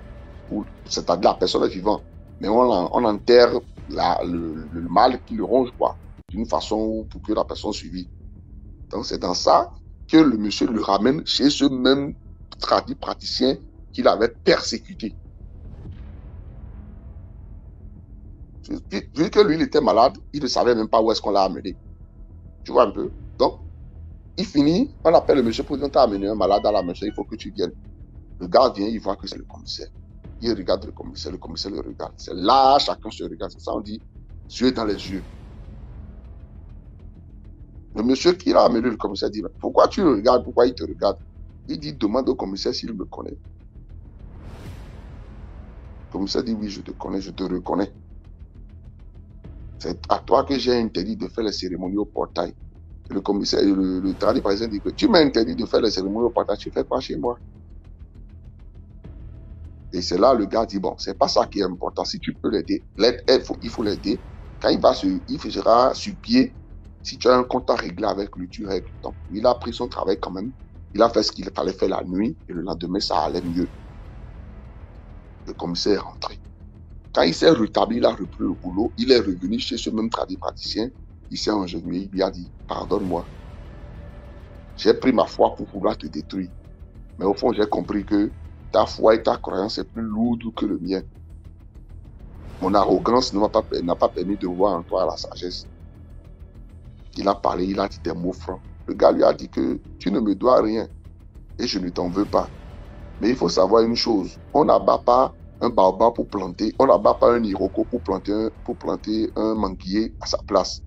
C'est-à-dire la personne est vivante. Mais on enterre le mal qui le ronge, quoi, d'une façon pour que la personne suive. Donc c'est dans ça que le monsieur le ramène chez ce même tradit praticien qu'il avait persécuté. Vu que lui, il était malade, il ne savait même pas où est-ce qu'on l'a amené. Tu vois un peu? Donc, il finit, on appelle le monsieur pour dire, t'as amené un malade à la maison, il faut que tu viennes. Le gars vient, il voit que c'est le commissaire. Il regarde le commissaire le regarde. C'est là, chacun se regarde. C'est ça, on dit, yeux dans les yeux. Le monsieur qui l'a amené, le commissaire dit, pourquoi tu le regardes? Pourquoi il te regarde? Il dit, demande au commissaire s'il me connaît. Le commissaire dit, oui, je te connais, je te reconnais. C'est à toi que j'ai interdit de faire les cérémonies au portail. Et le commissaire, le tradit parisien dit que tu m'as interdit de faire les cérémonies au portail, tu fais quoi chez moi? Et c'est là le gars dit, bon, c'est pas ça qui est important. Si tu peux l'aider, il faut l'aider. Quand il sera sur pied, si tu as un compte à régler avec lui, tu règles. Donc, il a pris son travail quand même. Il a fait ce qu'il fallait faire la nuit et le lendemain, ça allait mieux. Le commissaire est rentré. Quand il s'est rétabli, il a repris le boulot, il est revenu chez ce même praticien, il s'est engenouillé, il lui a dit, pardonne-moi, j'ai pris ma foi pour pouvoir te détruire. Mais au fond, j'ai compris que ta foi et ta croyance est plus lourde que le mien. Mon arrogance n'a pas permis de voir en toi la sagesse. Il a parlé, il a dit des mots francs. Le gars lui a dit que tu ne me dois rien et je ne t'en veux pas. Mais il faut savoir une chose, on n'abat pas un baobab pour planter, on n'abat pas un iroko pour planter un manguier à sa place.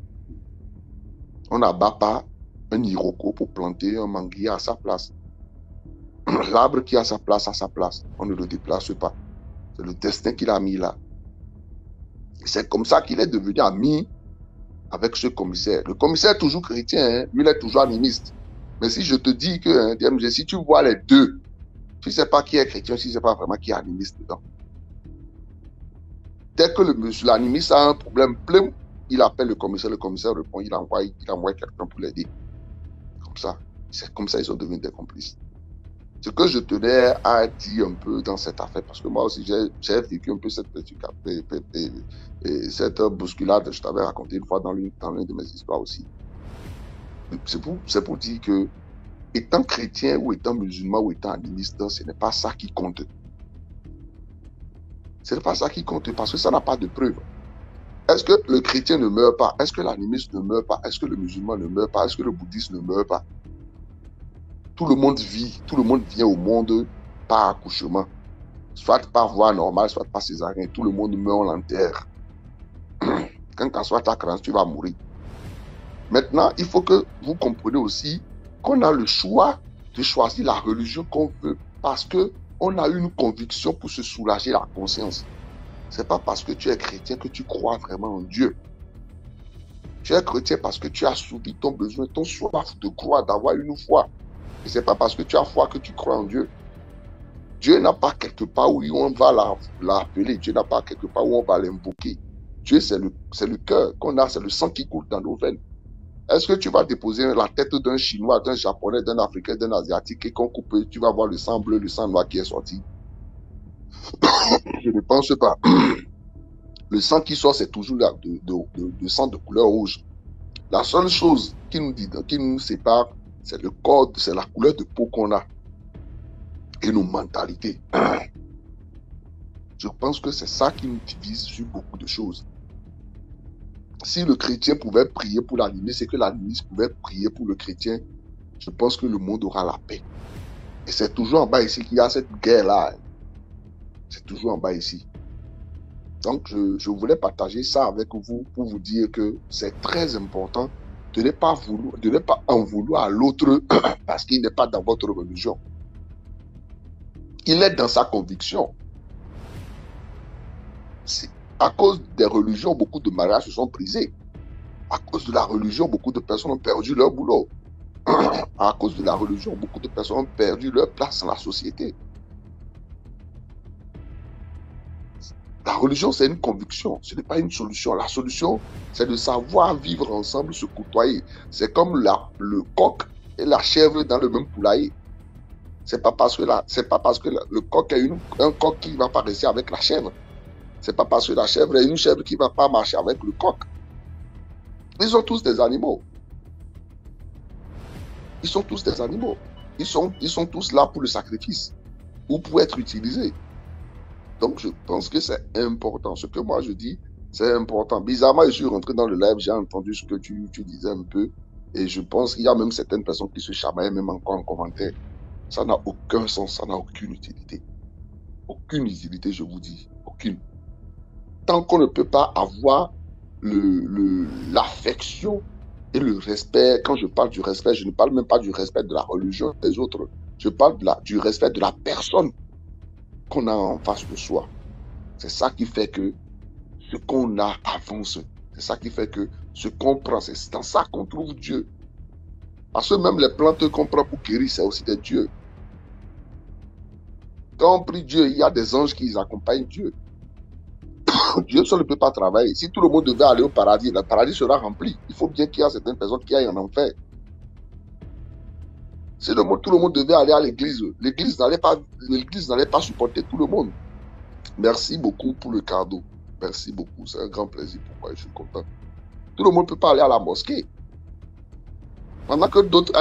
On n'abat pas un iroko pour planter un manguier à sa place. L'arbre qui a sa place, on ne le déplace pas. C'est le destin qu'il a mis là. C'est comme ça qu'il est devenu ami avec ce commissaire. Le commissaire est toujours chrétien, hein? Lui il est toujours animiste. Mais si je te dis que, DMG, si tu vois les deux, tu ne sais pas qui est chrétien, si tu ne sais pas vraiment qui est animiste dedans. Dès que l'animiste a un problème plein, il appelle le commissaire répond, il envoie quelqu'un pour l'aider. Comme ça. C'est comme ça qu'ils sont devenus des complices. Ce que je tenais à dire un peu dans cette affaire, parce que moi aussi j'ai vécu un peu cette bousculade, je t'avais raconté une fois dans l'une de mes histoires aussi. C'est pour dire que étant chrétien ou étant musulman ou étant animiste, ce n'est pas ça qui compte. Ce n'est pas ça qui compte parce que ça n'a pas de preuve. Est-ce que le chrétien ne meurt pas? Est-ce que l'animiste ne meurt pas? Est-ce que le musulman ne meurt pas? Est-ce que le bouddhiste ne meurt pas? Tout le monde vit, tout le monde vient au monde par accouchement. Soit par voie normale, soit par césarien. Tout le monde meurt, on l'enterre. Quand soit ta créance, tu vas mourir. Maintenant, il faut que vous compreniez aussi qu'on a le choix de choisir la religion qu'on veut parce qu'on a une conviction pour se soulager la conscience. Ce n'est pas parce que tu es chrétien que tu crois vraiment en Dieu. Tu es chrétien parce que tu as souvi ton besoin, ton soif de croire, d'avoir une foi. Et ce n'est pas parce que tu as foi que tu crois en Dieu. Dieu n'a pas quelque part où on va l'appeler. Dieu n'a pas quelque part où on va l'invoquer. Dieu, c'est le cœur qu'on a, c'est le sang qui coule dans nos veines. Est-ce que tu vas déposer la tête d'un Chinois, d'un Japonais, d'un Africain, d'un Asiatique et qu'on coupe, tu vas voir le sang bleu, le sang noir qui est sorti? Je ne pense pas. Le sang qui sort, c'est toujours de sang de couleur rouge. La seule chose qui nous sépare, c'est le corps, c'est la couleur de peau qu'on a et nos mentalités. Je pense que c'est ça qui nous divise sur beaucoup de choses. Si le chrétien pouvait prier pour l'animiste et que l'animiste pouvait prier pour le chrétien, je pense que le monde aura la paix. Et c'est toujours en bas ici qu'il y a cette guerre-là. C'est toujours en bas ici. Donc, je voulais partager ça avec vous pour vous dire que c'est très important de ne pas en vouloir à l'autre parce qu'il n'est pas dans votre religion. Il est dans sa conviction. À cause des religions, beaucoup de mariages se sont brisés. À cause de la religion, beaucoup de personnes ont perdu leur boulot. À cause de la religion, beaucoup de personnes ont perdu leur place dans la société. La religion, c'est une conviction, ce n'est pas une solution. La solution, c'est de savoir vivre ensemble, se côtoyer. C'est comme le coq et la chèvre dans le même poulailler. C'est pas parce que le coq est un coq qui ne va pas rester avec la chèvre. C'est pas parce que la chèvre est une chèvre qui ne va pas marcher avec le coq. Ils sont tous des animaux. Ils sont tous des animaux. Ils sont tous là pour le sacrifice ou pour être utilisés. Donc, je pense que c'est important. Ce que moi, je dis, c'est important. Bizarrement, je suis rentré dans le live, j'ai entendu ce que tu disais un peu. Et je pense qu'il y a même certaines personnes qui se chamaillent même encore en commentaire. Ça n'a aucun sens, ça n'a aucune utilité. Aucune utilité, je vous dis. Aucune. Tant qu'on ne peut pas avoir l'affection et le respect, quand je parle du respect, je ne parle même pas du respect de la religion des autres. Je parle du respect de la personne qu'on a en face de soi. C'est ça qui fait que ce qu'on a avance. C'est ça qui fait que ce qu'on prend, c'est dans ça qu'on trouve Dieu. Parce que même les plantes qu'on prend pour guérir, c'est aussi des dieux. Quand on prie Dieu, il y a des anges qui accompagnent Dieu. Dieu seul ne peut pas travailler. Si tout le monde devait aller au paradis, le paradis sera rempli. Il faut bien qu'il y ait certaines personnes qui aillent en enfer. Si tout le monde devait aller à l'église, l'église n'allait pas supporter tout le monde. Merci beaucoup pour le cadeau. Merci beaucoup. C'est un grand plaisir pour moi. Je suis content. Tout le monde ne peut pas aller à la mosquée. Pendant que d'autres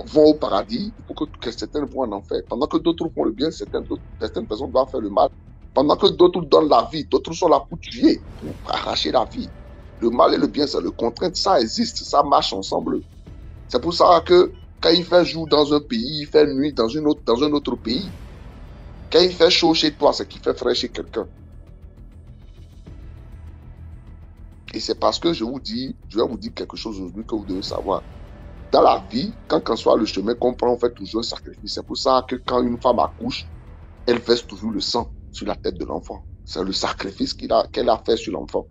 vont au paradis, il faut que certains vont en enfer. Pendant que d'autres font le bien, certaines personnes doivent faire le mal. Pendant que d'autres donnent la vie, d'autres sont là pour tuer, pour arracher la vie. Le mal et le bien, c'est le contrainte. Ça existe, ça marche ensemble. C'est pour ça que quand il fait jour dans un pays, il fait nuit dans un autre pays. Quand il fait chaud chez toi, c'est qu'il fait frais chez quelqu'un. Et c'est parce que je vais vous dire quelque chose aujourd'hui que vous devez savoir. Dans la vie, quand qu'en soit le chemin qu'on prend, on fait toujours un sacrifice. C'est pour ça que quand une femme accouche, elle verse toujours le sang sur la tête de l'enfant. C'est le sacrifice qu'elle a fait sur l'enfant.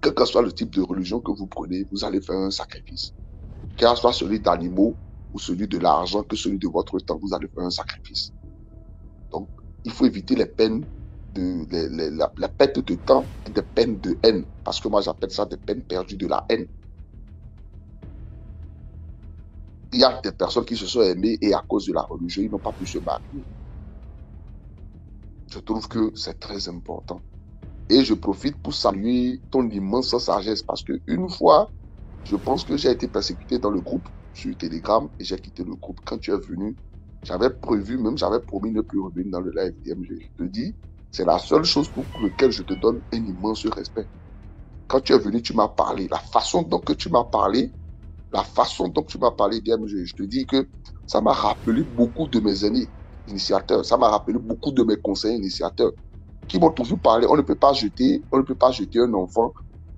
Quel que soit le type de religion que vous prenez, vous allez faire un sacrifice. Quel que soit celui d'animaux ou celui de l'argent, que celui de votre temps, vous allez faire un sacrifice. Donc, il faut éviter les peines, la perte de temps et des peines de haine. Parce que moi, j'appelle ça des peines perdues de la haine. Il y a des personnes qui se sont aimées et à cause de la religion, ils n'ont pas pu se marier. Je trouve que c'est très important. Et je profite pour saluer ton immense sagesse parce qu'une fois, je pense que j'ai été persécuté dans le groupe sur Telegram et j'ai quitté le groupe. Quand tu es venu, j'avais promis ne plus revenir dans le live DMG. Je te dis, c'est la seule chose pour laquelle je te donne un immense respect. Quand tu es venu, tu m'as parlé. La façon dont tu m'as parlé, DMG, je te dis que ça m'a rappelé beaucoup de mes aînés initiateurs. Ça m'a rappelé beaucoup de mes conseillers initiateurs qui m'ont toujours parlé. On ne peut pas jeter un enfant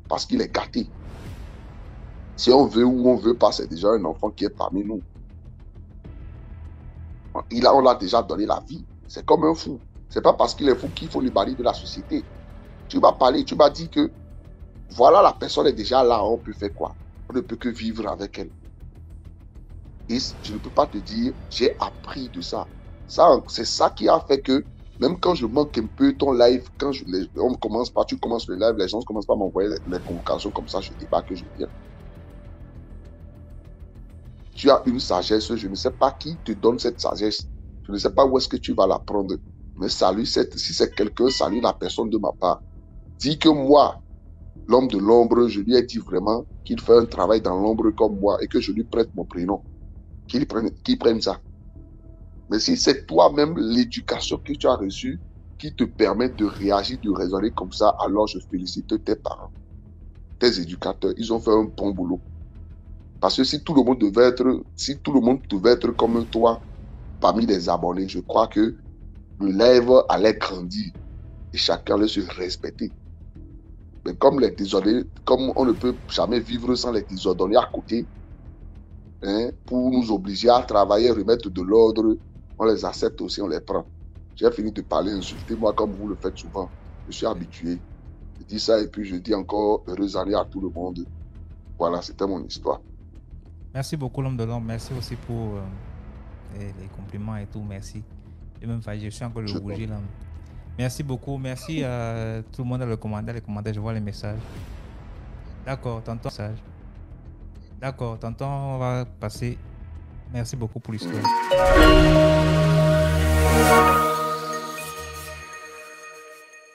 parce qu'il est gâté. Si on veut ou on veut pas, c'est déjà un enfant qui est parmi nous. On l'a déjà donné la vie. C'est comme un fou. C'est pas parce qu'il est fou qu'il faut le bannir de la société. Tu m'as parlé, tu m'as dit que voilà, la personne est déjà là, on peut faire quoi? On ne peut que vivre avec elle. Et je ne peux pas te dire, j'ai appris de ça. C'est ça qui a fait que, même quand je manque un peu ton live, quand tu commences le live, les gens ne commencent pas à m'envoyer les convocations comme ça, je débarque, je viens. Tu as une sagesse, je ne sais pas qui te donne cette sagesse. Je ne sais pas où est-ce que tu vas la prendre. Mais si c'est quelqu'un, salue la personne de ma part. Dis que moi, l'homme de l'ombre, je lui ai dit vraiment qu'il fait un travail dans l'ombre comme moi et que je lui prête mon prénom. Qu'il prenne ça. Mais si c'est toi-même l'éducation que tu as reçue qui te permet de réagir, de raisonner comme ça, alors je félicite tes parents, tes éducateurs. Ils ont fait un bon boulot. Parce que si tout le monde devait être comme toi parmi les abonnés, je crois que le live allait grandir et chacun allait se respecter. Mais comme on ne peut jamais vivre sans les désordonnés à côté, pour nous obliger à travailler, remettre de l'ordre, on les accepte aussi, on les prend. J'ai fini de parler, insultez-moi comme vous le faites souvent. Je suis habitué. Je dis ça et puis je dis encore heureuse année à tout le monde. Voilà, c'était mon histoire. Merci beaucoup, l'homme de l'ombre. Merci aussi pour les compliments et tout. Merci. Et même, je suis encore le bougie là. Merci beaucoup. Merci à tout le monde dans les commentaires. Je vois les messages. D'accord, tonton. D'accord, tonton, on va passer. Merci beaucoup pour l'histoire.